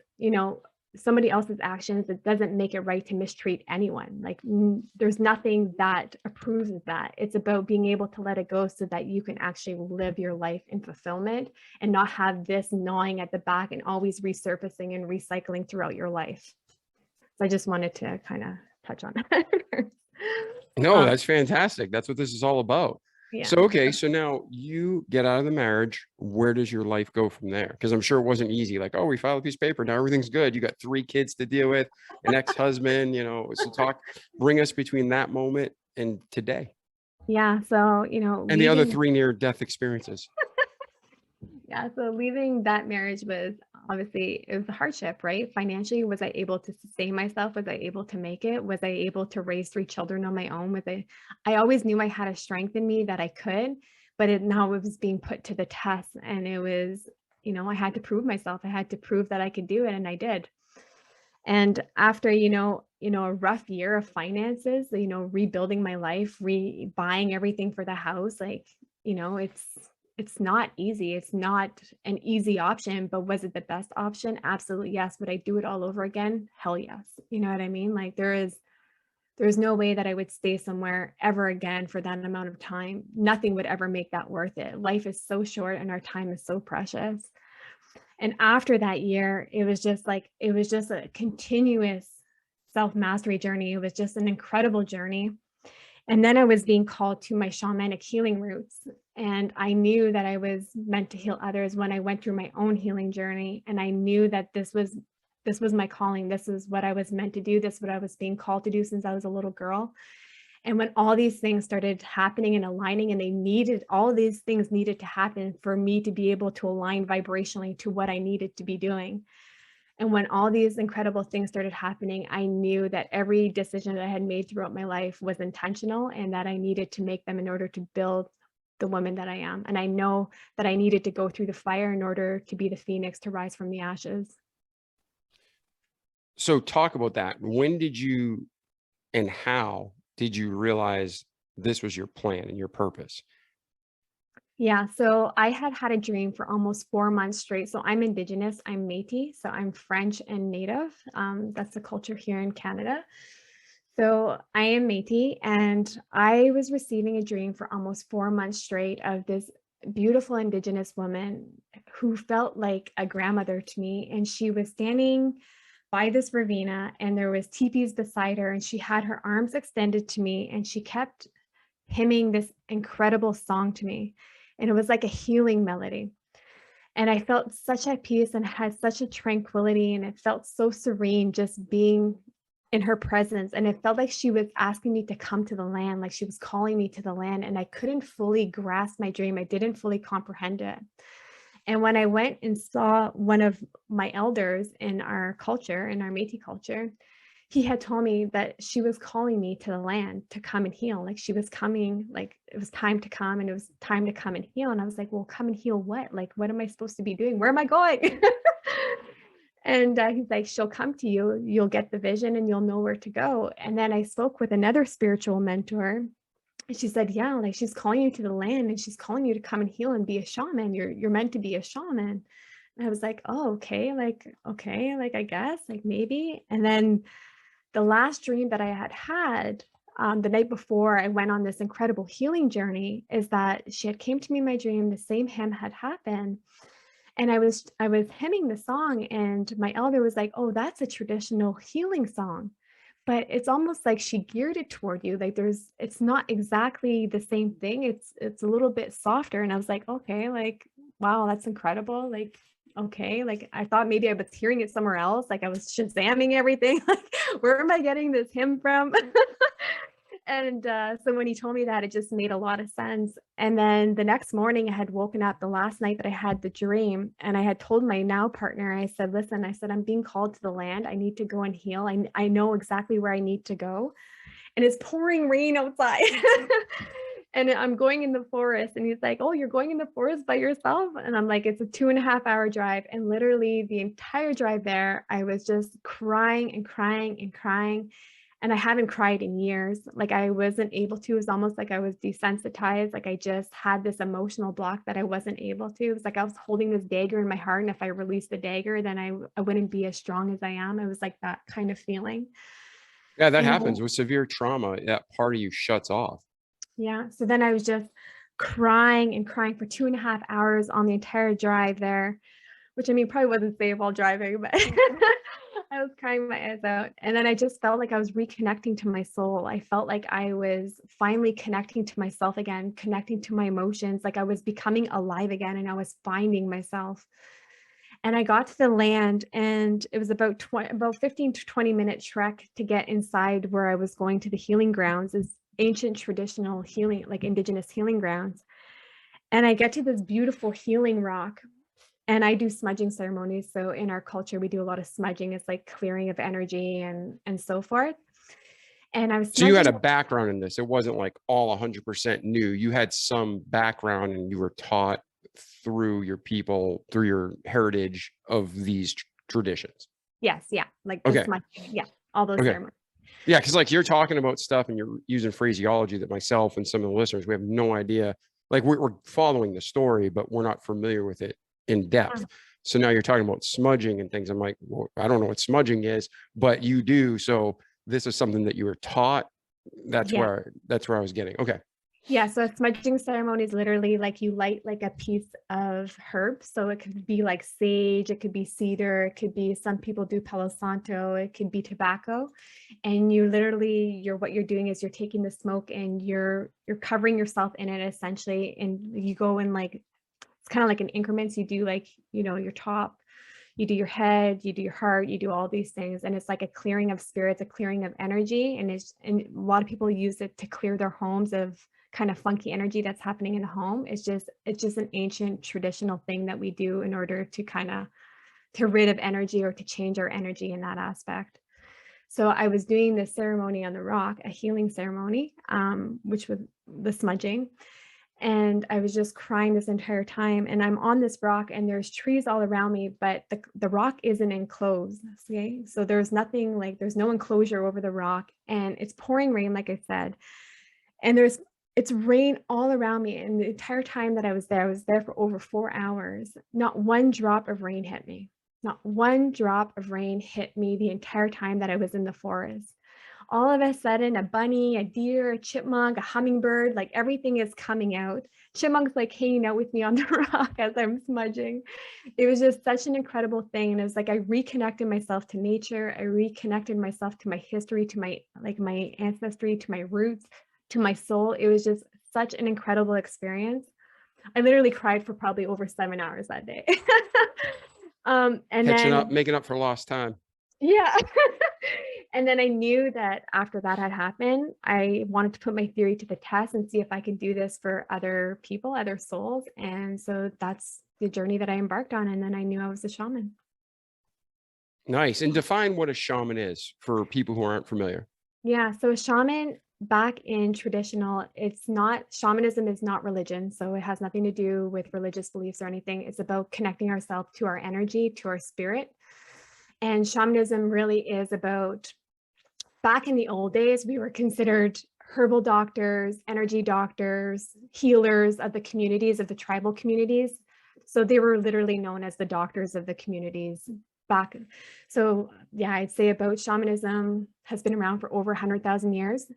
somebody else's actions, it doesn't make it right to mistreat anyone. Like there's nothing that approves of that. It's about being able to let it go so that you can actually live your life in fulfillment and not have this gnawing at the back and always resurfacing and recycling throughout your life. So I just wanted to kind of touch on that. No, that's fantastic. That's what this is all about. Yeah. So, okay. So now you get out of the marriage. Where does your life go from there? Because I'm sure it wasn't easy. Like, oh, we filed a piece of paper. Now everything's good. You got 3 kids to deal with, an ex-husband, so bring us between that moment and today. Yeah. So, and the other 3 near-death experiences. Yeah. So leaving that marriage was obviously, it was a hardship, right? Financially, was I able to sustain myself? Was I able to make it? Was I able to raise 3 children on my own? I always knew I had a strength in me that I could, but now it was being put to the test, and it was, I had to prove myself. I had to prove that I could do it, and I did. And after, a rough year of finances, rebuilding my life, buying everything for the house, like, it's not easy. It's not an easy option, but was it the best option? Absolutely yes. Would I do it all over again? Hell yes. You know what I mean? Like there's no way that I would stay somewhere ever again for that amount of time. Nothing would ever make that worth it. Life is so short and our time is so precious. And after that year, it was just a continuous self-mastery journey. It was just an incredible journey. And then I was being called to my shamanic healing roots. And I knew that I was meant to heal others when I went through my own healing journey. And I knew that this was my calling. This is what I was meant to do. This is what I was being called to do since I was a little girl. And when all these things started happening and aligning, and all these things needed to happen for me to be able to align vibrationally to what I needed to be doing. And when all these incredible things started happening, I knew that every decision that I had made throughout my life was intentional, and that I needed to make them in order to build the woman that I am. And I know that I needed to go through the fire in order to be the phoenix to rise from the ashes. So talk about that. When did you and how did you realize this was your plan and your purpose? Yeah, so I had a dream for almost 4 months straight. So I'm Indigenous, I'm Métis, so I'm French and Native. That's the culture here in Canada. So I am Métis, and I was receiving a dream for almost 4 months straight of this beautiful Indigenous woman who felt like a grandmother to me. And she was standing by this ravina, and there was teepees beside her, and she had her arms extended to me, and she kept hymning this incredible song to me. And it was like a healing melody. And I felt such at peace and had such a tranquility, and it felt so serene just being in her presence. And it felt like she was asking me to come to the land, like she was calling me to the land. And I couldn't fully grasp my dream. I didn't fully comprehend it. And when I went and saw one of my elders in our culture, in our Métis culture, he had told me that she was calling me to the land to come and heal. Like she was coming, like it was time to come, and it was time to come and heal. And I was like, well, come and heal what? Like, what am I supposed to be doing? Where am I going? And he's like, she'll come to you, you'll get the vision and you'll know where to go. And then I spoke with another spiritual mentor, and she said, yeah, like she's calling you to the land, and she's calling you to come and heal and be a shaman. You're meant to be a shaman. And I was like, oh, okay, like I guess, like maybe. And then the last dream that I had the night before I went on this incredible healing journey is that she had came to me in my dream. The same hymn had happened, and I was hymning the song, and my elder was like, "Oh, that's a traditional healing song." But it's almost like she geared it toward you. Like it's not exactly the same thing. It's a little bit softer. And I was like, okay, like, wow, that's incredible. Like, okay, like I thought maybe I was hearing it somewhere else. Like I was shazamming everything. Like, where am I getting this hymn from? And so when he told me that, it just made a lot of sense. And then the next morning I had woken up the last night that I had the dream, and I had told my now partner, I said, listen, I said, I'm being called to the land. I need to go and heal. I know exactly where I need to go. And it's pouring rain outside. And I'm going in the forest. And he's like, oh, you're going in the forest by yourself? And I'm like, it's a 2.5 hour drive. And literally the entire drive there, I was just crying and crying and crying. And I haven't cried in years. Like I wasn't able to. It was almost like I was desensitized. Like I just had this emotional block that I wasn't able to. It was like I was holding this dagger in my heart. And if I released the dagger, then I wouldn't be as strong as I am. It was like that kind of feeling. Yeah, that And happens with severe trauma. That part of you shuts off. yeah, so then I was just crying and crying for 2.5 hours on the entire drive there, which I mean, probably wasn't safe while driving, but I was crying my eyes out. And then I just felt like I was reconnecting to my soul. I felt like I was finally connecting to myself again, connecting to my emotions, like I was becoming alive again, and I was finding myself. And I got to the land, and it was about 15 to 20 minute trek to get inside where I was going to the healing grounds, is ancient traditional healing, like Indigenous healing grounds. And I get to this beautiful healing rock, and I do smudging ceremonies. So in our culture, we do a lot of smudging. It's like clearing of energy and so forth. And I was So you had a smudging. background in this. It wasn't like all 100% new. You had some background and you were taught through your people, through your heritage of these traditions. Yes, yeah, like the Okay. smudging, yeah, all those Okay. ceremonies. Yeah, because like you're talking about stuff and you're using phraseology that myself and some of the listeners, we have no idea. Like we're following the story, but we're not familiar with it in depth. So now you're talking about smudging and things. I'm like, well, I don't know what smudging is, but you do. So this is something that you were taught. That's Yeah. where I was getting. Okay. Yeah, so a smudging ceremony is literally like you light like a piece of herb. So it could be like sage, it could be cedar, it could be, some people do Palo Santo, it could be tobacco. And you literally, what you're doing is you're taking the smoke and you're covering yourself in it essentially. And you go in like, it's kind of like in increments. You do like, your top, you do your head, you do your heart, you do all these things. And it's like a clearing of spirits, a clearing of energy. And a lot of people use it to clear their homes of kind of funky energy that's happening in the home. It's just an ancient traditional thing that we do in order to kind of to rid of energy or to change our energy in that aspect. So I was doing this ceremony on the rock, a healing ceremony, which was the smudging. And I was just crying this entire time. And I'm on this rock and there's trees all around me, but the rock isn't enclosed. Okay. So there's nothing, like there's no enclosure over the rock, and it's pouring rain, like I said. And it's rain all around me. And the entire time that I was there for over 4 hours. Not one drop of rain hit me. Not one drop of rain hit me the entire time that I was in the forest. all of a sudden a bunny, a deer, a chipmunk, a hummingbird, like everything is coming out. Chipmunk's like hanging out with me on the rock as I'm smudging. It was just such an incredible thing. And it was like I reconnected myself to nature. I reconnected myself to my history, to my my ancestry, to my roots, to my soul. It was just such an incredible experience. I literally cried for probably over 7 hours that day. And Catching then up, making up for lost time. yeah. And then I knew that after that had happened, I wanted to put my theory to the test and see if I could do this for other people, other souls. And so that's the journey that I embarked on. And then I knew I was a shaman. Nice. And define what a shaman is for people who aren't familiar. Yeah. So a shaman back in traditional, shamanism is not religion. So it has nothing to do with religious beliefs or anything. It's about connecting ourselves to our energy, to our spirit. And shamanism really is about, back in the old days, we were considered herbal doctors, energy doctors, healers of the communities, of the tribal communities. So they were literally known as the doctors of the communities back. So yeah, I'd say about shamanism has been around for over 100,000 years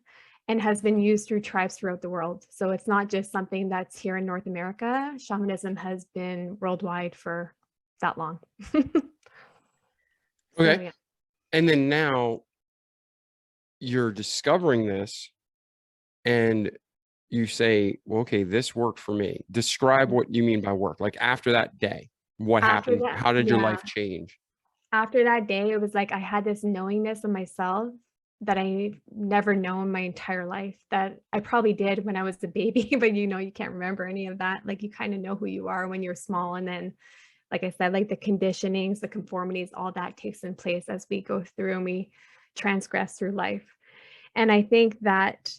and has been used through tribes throughout the world. So it's not just something that's here in North America. Shamanism has been worldwide for that long. Okay. So, yeah. And then now you're discovering this and you say, well, okay, this worked for me. Describe what you mean by work. Like after that day, what After happened? that, How did your yeah. life change? After that day, it was like I had this knowingness of myself that I never known my entire life, that I probably did when I was a baby, but you can't remember any of that. Like you kind of know who you are when you're small. And then, like I said, like the conditionings, the conformities, all that takes in place as we go through and we transgress through life. And I think that,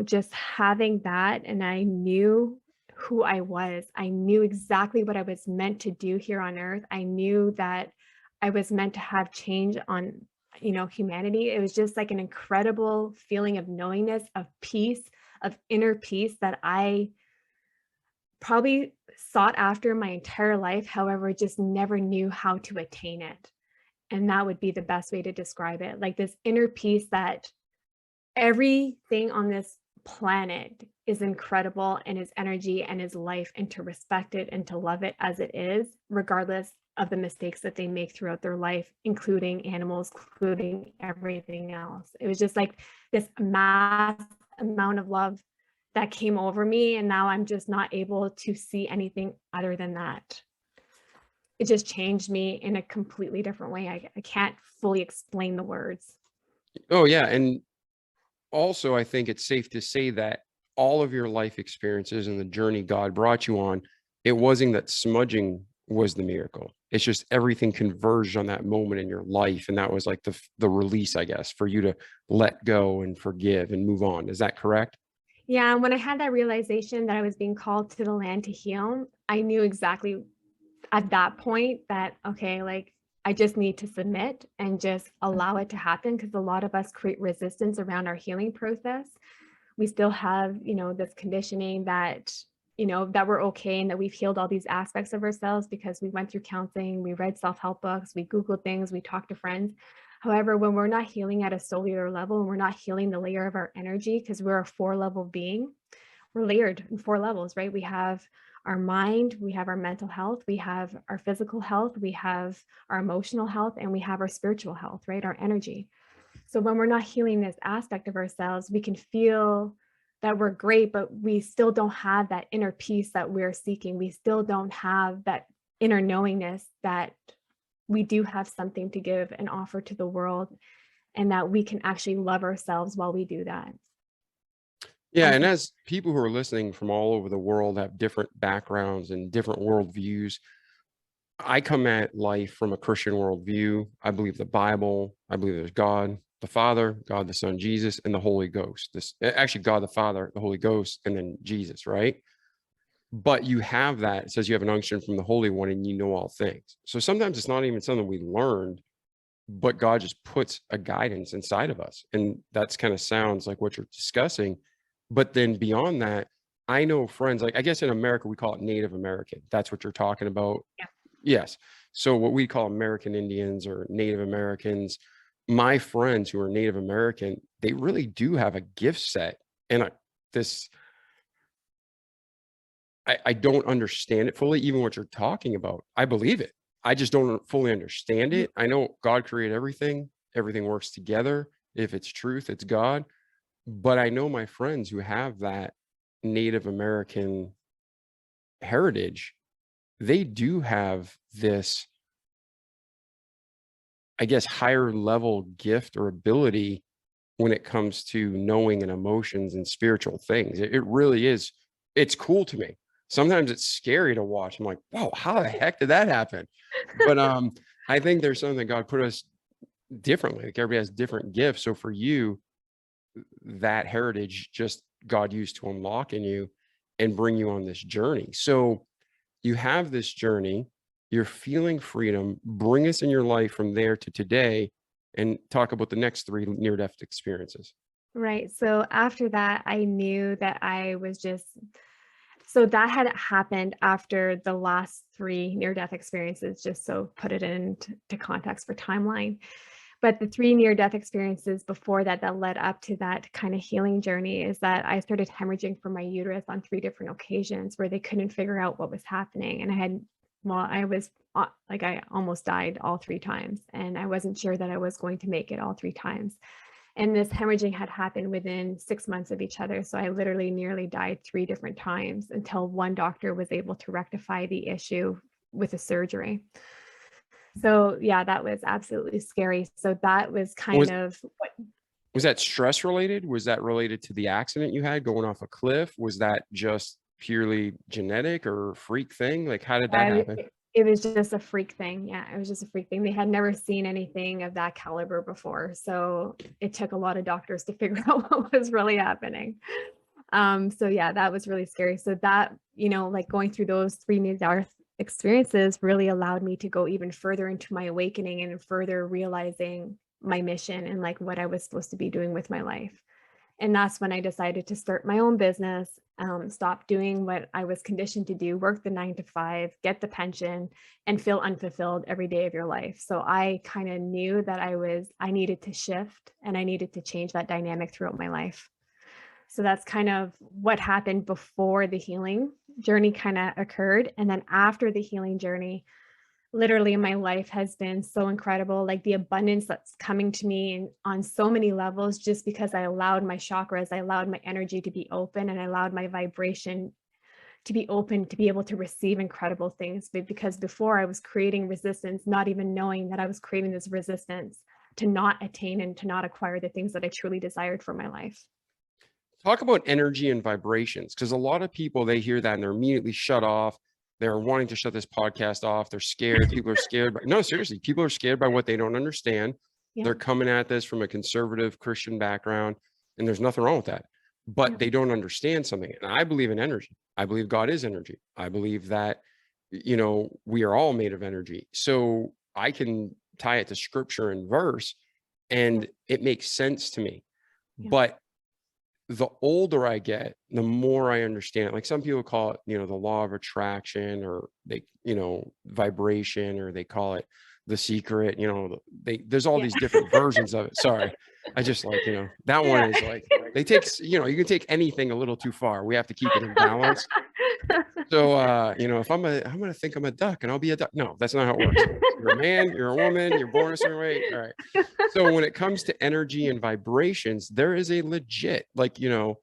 just having that, and I knew who I was, I knew exactly what I was meant to do here on earth. I knew that I was meant to have change on, humanity. It was just like an incredible feeling of knowingness, of peace, of inner peace that I probably sought after my entire life. However, just never knew how to attain it. And that would be the best way to describe it. Like this inner peace that everything on this planet is incredible and is energy and is life, and to respect it and to love it as it is, regardless of the mistakes that they make throughout their life, including animals, including everything else. It was just like this mass amount of love that came over me. And now I'm just not able to see anything other than that. It just changed me in a completely different way. I can't fully explain the words. Oh, yeah. And also, I think it's safe to say that all of your life experiences and the journey God brought you on, it wasn't that smudging was the miracle. It's just everything converged on that moment in your life. And that was like the release, I guess, for you to let go and forgive and move on. Is that correct? Yeah, and when I had that realization that I was being called to the land to heal, I knew exactly at that point that, okay, like I just need to submit and just allow it to happen, because a lot of us create resistance around our healing process. We still have, this conditioning that, that we're okay and that we've healed all these aspects of ourselves because we went through counseling, we read self-help books, we Googled things, we talked to friends. However, when we're not healing at a cellular level and we're not healing the layer of our energy, because we're a 4-level being, we're layered in 4 levels, right? We have our mind, we have our mental health, we have our physical health, we have our emotional health, and we have our spiritual health, right? Our energy. So when we're not healing this aspect of ourselves, we can feel that we're great, but we still don't have that inner peace that we're seeking. We still don't have that inner knowingness that we do have something to give and offer to the world, and that we can actually love ourselves while we do that. Yeah. And as people who are listening from all over the world have different backgrounds and different worldviews, I come at life from a Christian worldview. I believe the Bible. I believe there's God the Father, God the Son, Jesus, and the Holy Ghost. Actually, God the Father, the Holy Ghost, and then Jesus, right? But you have that. It says you have an unction from the Holy One and you know all things. So sometimes it's not even something we learned, but God just puts a guidance inside of us. And that's kind of sounds like what you're discussing. But then beyond that, I know friends, like I guess in America, we call it Native American. That's what you're talking about. Yeah. Yes. So what we call American Indians or Native Americans, my friends who are Native American, they really do have a gift set. And this, I don't understand it fully, even what you're talking about. I believe it. I just don't fully understand Mhm. it. I know God created everything. Everything works together. If it's truth, it's God. But I know my friends who have that Native American heritage, they do have this, I guess, higher level gift or ability when it comes to knowing and emotions and spiritual things. It really is. It's cool to me. Sometimes it's scary to watch. I'm like, whoa, how the heck did that happen? But I think there's something that God put us differently. Like everybody has different gifts. So for you, that heritage just God used to unlock in you and bring you on this journey. So you have this journey, you're feeling freedom. Bring us in your life from there to today and talk about the next 3 near-death experiences. Right. So after that, I knew that I was just, so that had happened after the last 3 near-death experiences, just so put it into context for timeline. But the 3 near-death experiences before that, that led up to that kind of healing journey, is that I started hemorrhaging from my uterus on 3 different occasions where they couldn't figure out what was happening. And I was like, I almost died all 3 times, and I wasn't sure that I was going to make it all 3 times. And this hemorrhaging had happened within 6 months of each other. So I literally nearly died 3 different times until one doctor was able to rectify the issue with a surgery. So yeah, that was absolutely scary. So that was kind Was of what, was that stress related? Was that related to the accident you had going off a cliff? Was that just purely genetic or freak thing? Like, how did that happen? it was just a freak thing. Yeah, it was just a freak thing. They had never seen anything of that caliber before. So it took a lot of doctors to figure out what was really happening. So yeah, that was really scary. So that, like going through those 3 near-death experiences really allowed me to go even further into my awakening and further realizing my mission and like what I was supposed to be doing with my life. And that's when I decided to start my own business, stop doing what I was conditioned to do, work the 9 to 5, get the pension, and feel unfulfilled every day of your life. So I kind of knew that I needed to shift and I needed to change that dynamic throughout my life. So that's kind of what happened before the healing journey kind of occurred. And then after the healing journey, literally my life has been so incredible, like the abundance that's coming to me on so many levels, just because I allowed my chakras, I allowed my energy to be open, and I allowed my vibration to be open to be able to receive incredible things. But because before I was creating resistance, not even knowing that I was creating this resistance to not attain and to not acquire the things that I truly desired for my life. Talk about energy and vibrations, because a lot of people, they hear that and they're immediately shut off. They're wanting to shut this podcast off. They're scared. People are scared. No, seriously, people are scared by what they don't understand. Yeah. They're coming at this from a conservative Christian background, and there's nothing wrong with that. But they don't understand something. And I believe in energy. I believe God is energy. I believe that, we are all made of energy. So I can tie it to scripture and verse, and it makes sense to me. Yeah. But the older I get, the more I understand. Like some people call it, the law of attraction, or they, vibration, or they call it the secret. There's all Yeah. these different versions of it. Sorry, I just like, that one Yeah. is like they take, you can take anything a little too far. We have to keep it in balance. So, if I'm gonna think I'm a duck and I'll be a duck. No, that's not how it works. You're a man, you're a woman, you're born a certain way. All right. So when it comes to energy and vibrations, there is a legit, like, you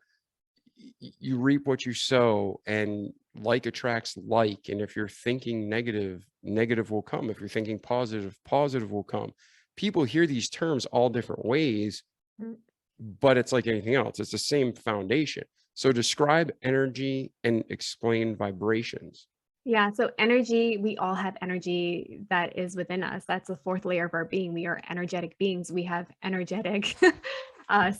reap what you sow, and like attracts like. And if you're thinking negative, negative will come. If you're thinking positive, positive will come. People hear these terms all different ways, Mm. but it's like anything else. It's the same foundation. So describe energy and explain vibrations. Yeah, so energy, we all have energy that is within us. That's the 4th layer of our being. We are energetic beings. We have energetic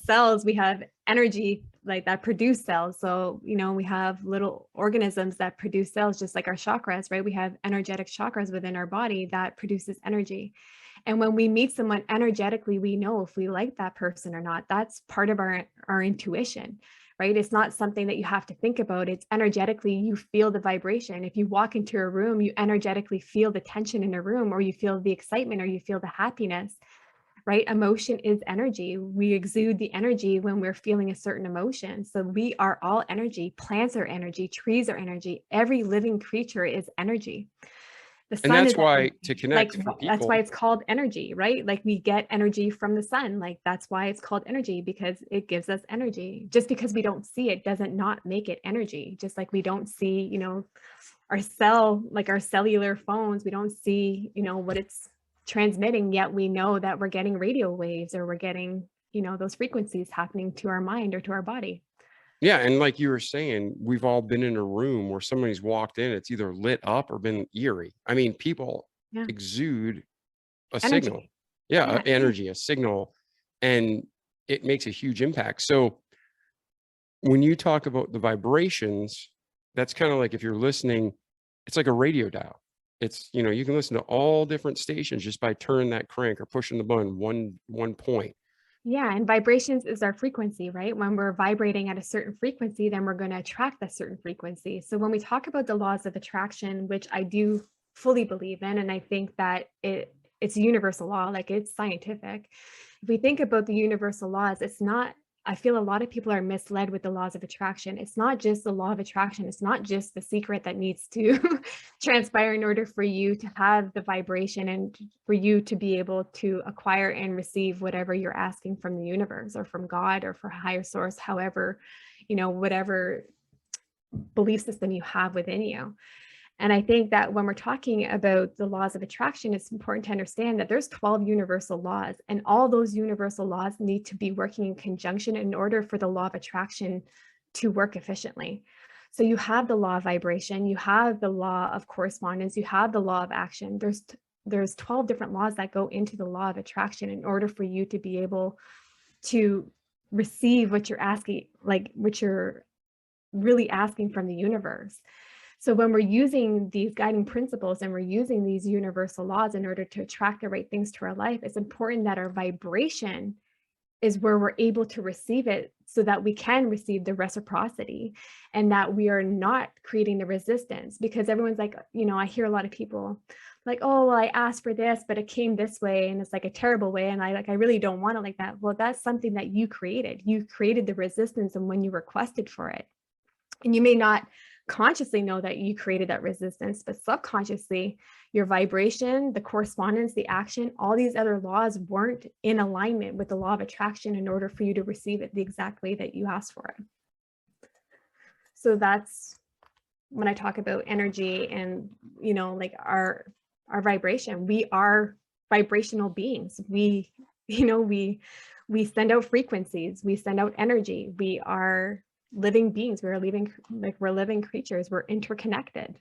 cells. We have energy like that produce cells. So, we have little organisms that produce cells, just like our chakras, right? We have energetic chakras within our body that produces energy. And when we meet someone energetically, we know if we like that person or not. That's part of our intuition, right? It's not something that you have to think about. It's energetically, you feel the vibration. If you walk into a room, you energetically feel the tension in a room, or you feel the excitement, or you feel the happiness. right? Emotion is energy. We exude the energy when we're feeling a certain emotion. So we are all energy. Plants are energy. Trees are energy. Every living creature is energy. The And sun that's is why energy. to Like connect for that's why people, it's called energy, right? Like we get energy from the sun. Like that's why it's called energy, because it gives us energy. Just because we don't see it doesn't not make it energy. Just like we don't see, our cellular phones, we don't see, what it's transmitting, yet we know that we're getting radio waves, or we're getting, those frequencies happening to our mind or to our body. yeah, and like you were saying, we've all been in a room where somebody's walked in, it's either lit up or been eerie. I mean, people Yeah. exude a signal. Energy. Yeah, Yeah. energy, a signal, and it makes a huge impact. So when you talk about the vibrations, that's kind of like if you're listening, it's like a radio dial. It's, you can listen to all different stations just by turning that crank or pushing the button one point. Yeah, and vibrations is our frequency, right? When we're vibrating at a certain frequency, then we're going to attract that certain frequency. So when we talk about the laws of attraction, which I do fully believe in, and I think that it's a universal law, like it's scientific. If we think about the universal laws, it's not, I feel a lot of people are misled with the laws of attraction. It's not just the law of attraction. It's not just the secret that needs to transpire in order for you to have the vibration and for you to be able to acquire and receive whatever you're asking from the universe or from God or for higher source, however, whatever belief system you have within you. And I think that when we're talking about the laws of attraction, it's important to understand that there's 12 universal laws, and all those universal laws need to be working in conjunction in order for the law of attraction to work efficiently. So you have the law of vibration, you have the law of correspondence, you have the law of action. There's 12 different laws that go into the law of attraction in order for you to be able to receive what you're asking, like what you're really asking from the universe. So when we're using these guiding principles and we're using these universal laws in order to attract the right things to our life, it's important that our vibration is where we're able to receive it so that we can receive the reciprocity and that we are not creating the resistance. Because everyone's like, I hear a lot of people like, oh, well, I asked for this, but it came this way and it's like a terrible way. And I really don't want it like that. Well, that's something that you created. You created the resistance and when you requested for it. And you may not consciously know that you created that resistance, but subconsciously, your vibration, the correspondence, the action, all these other laws weren't in alignment with the law of attraction in order for you to receive it the exact way that you asked for it. So that's when I talk about energy and, like our vibration. We are vibrational beings. We send out frequencies, we send out energy. We are living beings. We're living creatures. We're interconnected.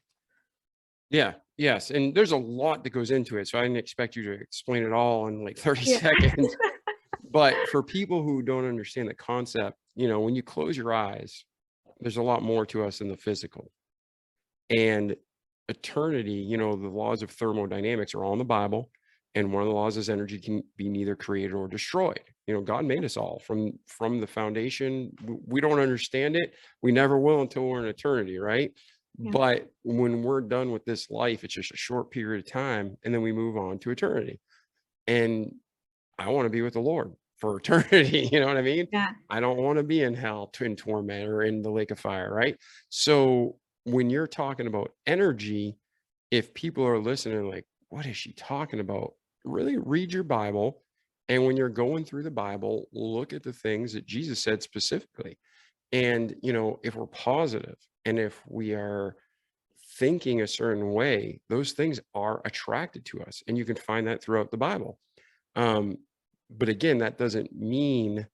Yeah. Yes. And there's a lot that goes into it. So I didn't expect you to explain it all in like 30 seconds. But for people who don't understand the concept, when you close your eyes, there's a lot more to us than the physical. And eternity, the laws of thermodynamics are all in the Bible. And one of the laws is energy can be neither created or destroyed. God made us all from the foundation. We don't understand it. We never will until we're in eternity, right? Yeah. But when we're done with this life, it's just a short period of time, and then we move on to eternity. And I want to be with the Lord for eternity. You know what I mean? Yeah. I don't want to be in hell, in torment, or in the lake of fire, right? So when you're talking about energy, if people are listening, like, what is she talking about? Really read your Bible. And when you're going through the Bible, look at the things that Jesus said specifically. And, if we're positive and if we are thinking a certain way, those things are attracted to us. And you can find that throughout the Bible. But again, that doesn't mean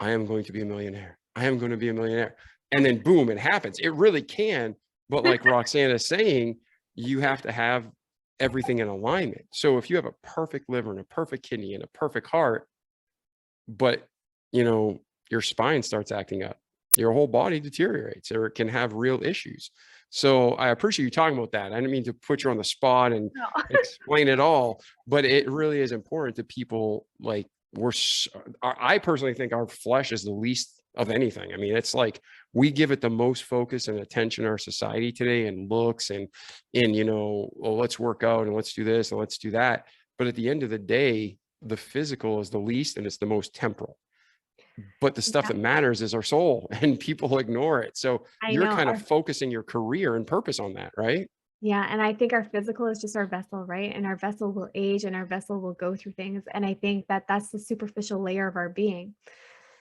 I am going to be a millionaire. I am going to be a millionaire. And then boom, it happens. It really can. But like Roxanne is saying, you have to have everything in alignment. So if you have a perfect liver and a perfect kidney and a perfect heart, but your spine starts acting up, your whole body deteriorates or it can have real issues. So I appreciate you talking about that. I didn't mean to put you on the spot and explain it all, but it really is important to people. Like I personally think our flesh is the least of anything. I mean, it's like we give it the most focus and attention in our society today, and looks and well, let's work out and let's do this and let's do that. But at the end of the day, the physical is the least and it's the most temporal. But the stuff Yeah, that matters is our soul, and people ignore it. So I you're know. kind of focusing your career and purpose on that, right? Yeah, and I think our physical is just our vessel, right? And our vessel will age and our vessel will go through things. And I think that that's the superficial layer of our being.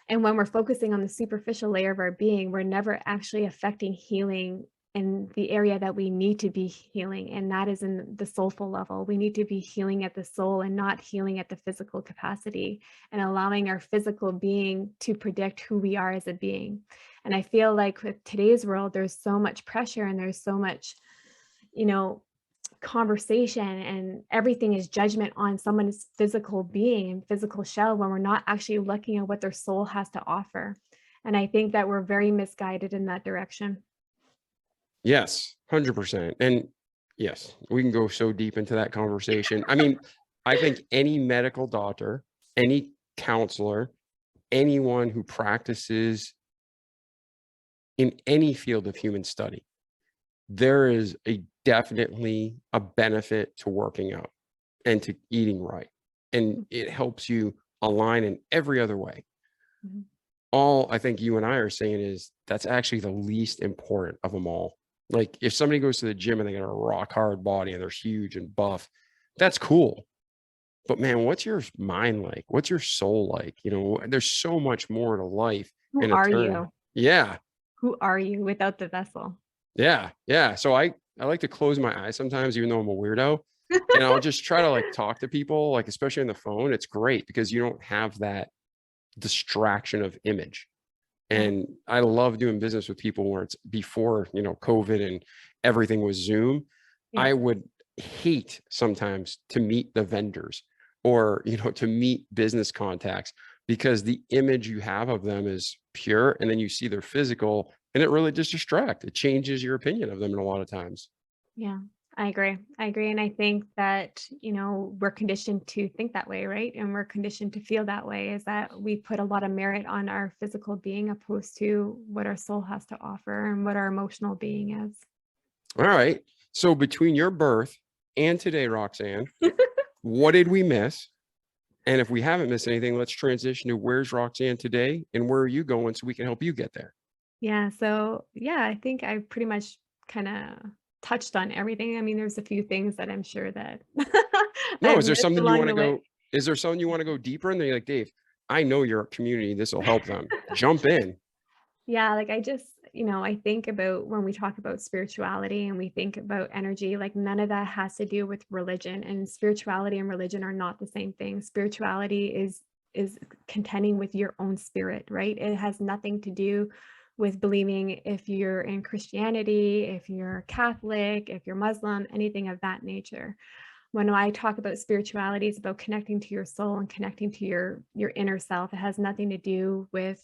And when we're focusing on the superficial layer of our being, we're never actually affecting healing in the area that we need to be healing. And that is in the soulful level. We need to be healing at the soul and not healing at the physical capacity, and allowing our physical being to predict who we are as a being. And I feel like with today's world, there's so much pressure and there's so much, you know, conversation, and everything is judgment on someone's physical being and physical shell when we're not actually looking at what their soul has to offer. And I think that we're very misguided in that direction. Yes, 100%. And yes, we can go so deep into that conversation. I mean, I think any medical doctor, any counselor, anyone who practices in any field of human study, there is definitely a benefit to working out and to eating right. And it helps you align in every other way. Mhm. All I think you and I are saying is that's actually the least important of them all. Like if somebody goes to the gym and they got a rock hard body and they're huge and buff, that's cool. But man, what's your mind like? What's your soul like? You know, there's so much more to life Who and are eternity. you? Yeah. Who are you without the vessel? Yeah. Yeah. So I like to close my eyes sometimes, even though I'm a weirdo. And I'll just try to like talk to people, like especially on the phone. It's great because you don't have that distraction of image. Yeah. And I love doing business with people where it's before, you know, COVID and everything was Zoom. Yeah. I would hate sometimes to meet the vendors or, you know, to meet business contacts because the image you have of them is pure. And then you see their physical and it really just distracts. It changes your opinion of them in a lot of times. Yeah. I agree. I agree. And I think that, we're conditioned to think that way, right? And we're conditioned to feel that way, is that we put a lot of merit on our physical being opposed to what our soul has to offer and what our emotional being is. All right. So between your birth and today, Roxanne, what did we miss? And if we haven't missed anything, let's transition to where's Roxanne today and where are you going so we can help you get there. Yeah. So, yeah, I think I pretty much kind of touched on everything. I mean, there's a few things that I'm sure that No, I've is there missed something you along want to the way. go? Is there something you want to go deeper in? Then you're like, Dave, I know your community. This will help them. Jump in. Yeah, like I just, I think about when we talk about spirituality and we think about energy, like none of that has to do with religion, and spirituality and religion are not the same thing. Spirituality is contending with your own spirit, right? It has nothing to do with believing if you're in Christianity, if you're Catholic, if you're Muslim, anything of that nature. When I talk about spirituality, it's about connecting to your soul and connecting to your inner self. It has nothing to do with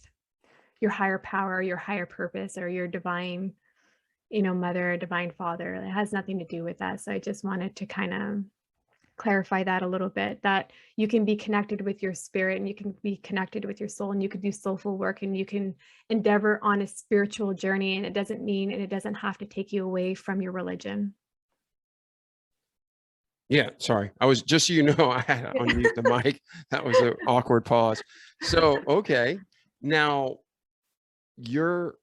your higher power, your higher purpose, or your divine, mother, divine father. It has nothing to do with that. So I just wanted to kind of clarify that a little bit, that you can be connected with your spirit and you can be connected with your soul and you can do soulful work and you can endeavor on a spiritual journey. And it doesn't mean, and it doesn't have to take you away from your religion. Yeah, sorry. I was just so you know, I had to unmute the mic. That was an awkward pause. So, okay. Now you're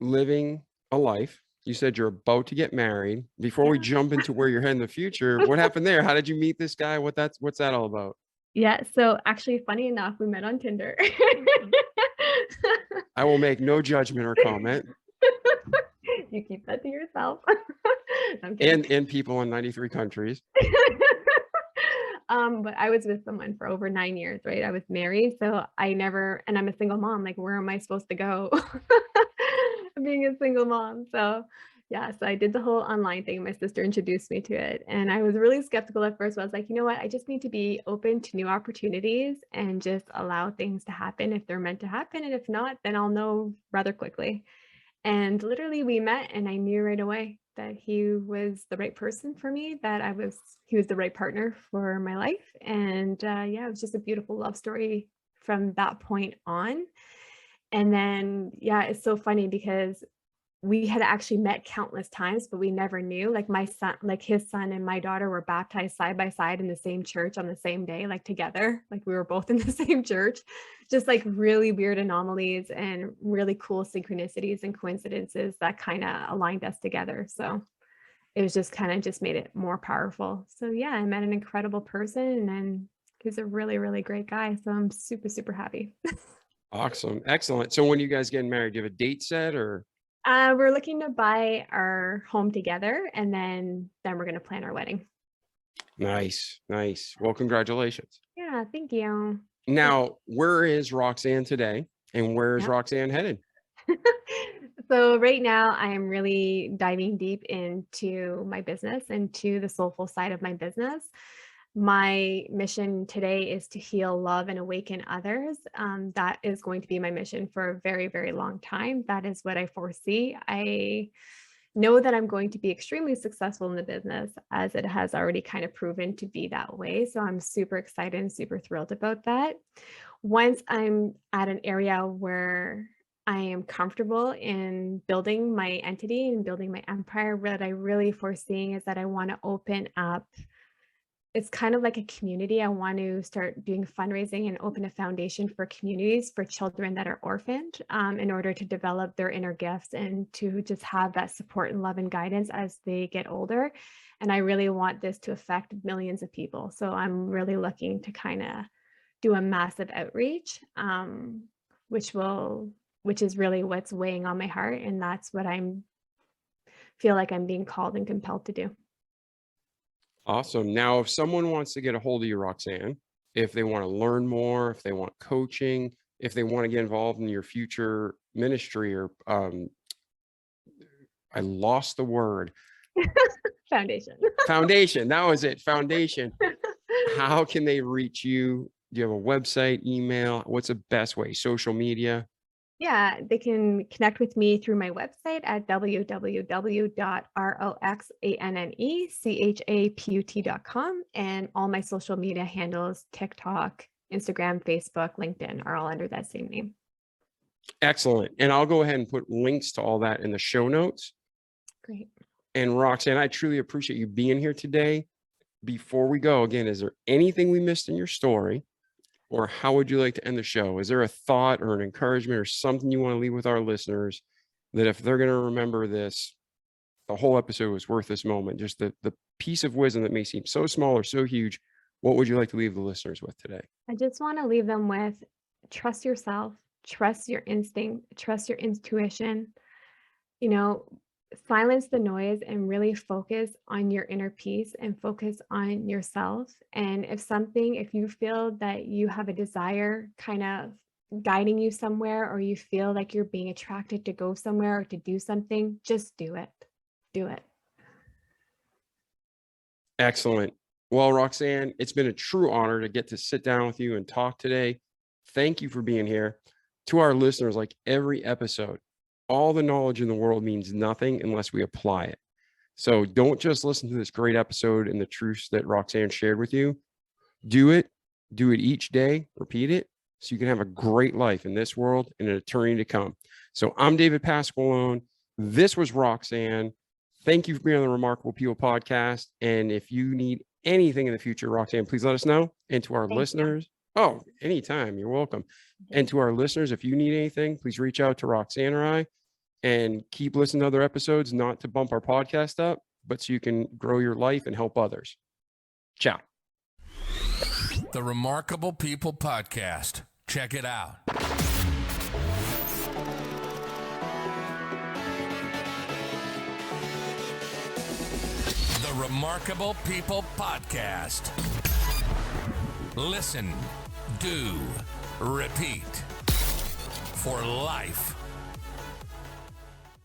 living a life. You said you're about to get married. Before we Yeah. jump into where you're heading in the future, what happened there? How did you meet this guy? What's that all about? Yeah. So actually, funny enough, we met on Tinder. I will make no judgment or comment. You keep that to yourself. I'm kidding. And people in 93 countries. But I was with someone for over 9 years, right? I was married, so and I'm a single mom. Like, where am I supposed to go? Being a single mom. So yeah, so I did the whole online thing. My sister introduced me to it. And I was really skeptical at first, but I was like, you know what? I just need to be open to new opportunities and just allow things to happen if they're meant to happen. And if not, then I'll know rather quickly. And literally we met and I knew right away that he was the right person for me, he was the right partner for my life. And yeah, it was just a beautiful love story from that point on. And then, yeah, it's so funny because we had actually met countless times, but we never knew. Like my son, like his son and my daughter were baptized side by side in the same church on the same day, like together, like we were both in the same church. Just like really weird anomalies and really cool synchronicities and coincidences that kind of aligned us together. So it was just kind of just made it more powerful. So yeah, I met an incredible person and he's a really, really great guy. So I'm super, super happy. Awesome. Excellent. So when you guys getting married, do you have a date set or? We're looking to buy our home together and then we're going to plan our wedding. Nice. Nice. Well, congratulations. Yeah, thank you. Now, where is Roxanne today and where is Yep. Roxanne headed? So right now I am really diving deep into my business and to the soulful side of my business. My mission today is to heal, love, and awaken others. That is going to be my mission for a very, very long time. That is what I foresee. I know that I'm going to be extremely successful in the business as it has already kind of proven to be that way. So I'm super excited and super thrilled about that. Once I'm at an area where I am comfortable in building my entity and building my empire, what I really foreseeing is that I want to open up. It's kind of like a community. I want to start doing fundraising and open a foundation for communities for children that are orphaned in order to develop their inner gifts and to just have that support and love and guidance as they get older. And I really want this to affect millions of people. So I'm really looking to kind of do a massive outreach, which is really what's weighing on my heart. And that's what feel like I'm being called and compelled to do. Awesome. Now, if someone wants to get a hold of you, Roxanne, if they want to learn more, if they want coaching, if they want to get involved in your future ministry or I lost the word. Foundation. That was it. Foundation. How can they reach you? Do you have a website, email? What's the best way? Social media? Yeah, they can connect with me through my website at www.roxannechaput.com, and all my social media handles, TikTok, Instagram, Facebook, LinkedIn, are all under that same name. Excellent. And I'll go ahead and put links to all that in the show notes. Great. And Roxanne, I truly appreciate you being here today. Before we go, again, is there anything we missed in your story? Or how would you like to end the show? Is there a thought or an encouragement or something you want to leave with our listeners that if they're going to remember this, the whole episode was worth this moment? Just the piece of wisdom that may seem so small or so huge. What would you like to leave the listeners with today? I just want to leave them with trust yourself, trust your instinct, trust your intuition, silence the noise and really focus on your inner peace and focus on yourself. And if you feel that you have a desire kind of guiding you somewhere, or you feel like you're being attracted to go somewhere or to do something, just do it. Do it. Excellent. Well, Roxanne, it's been a true honor to get to sit down with you and talk today. Thank you for being here. To our listeners, like every episode, all the knowledge in the world means nothing unless we apply it. So don't just listen to this great episode and the truths that Roxanne shared with you. Do it each day, repeat it, so you can have a great life in this world and an eternity to come. So I'm David Pasqualone. This was Roxanne. Thank you for being on the Remarkable People podcast. And if you need anything in the future, Roxanne, please let us know. And to our listeners, anytime, you're welcome. And to our listeners, if you need anything, please reach out to Roxanne or I, and keep listening to other episodes, not to bump our podcast up, but so you can grow your life and help others. Ciao. The Remarkable People podcast. Check it out. The Remarkable People podcast. Listen, do, repeat. For life.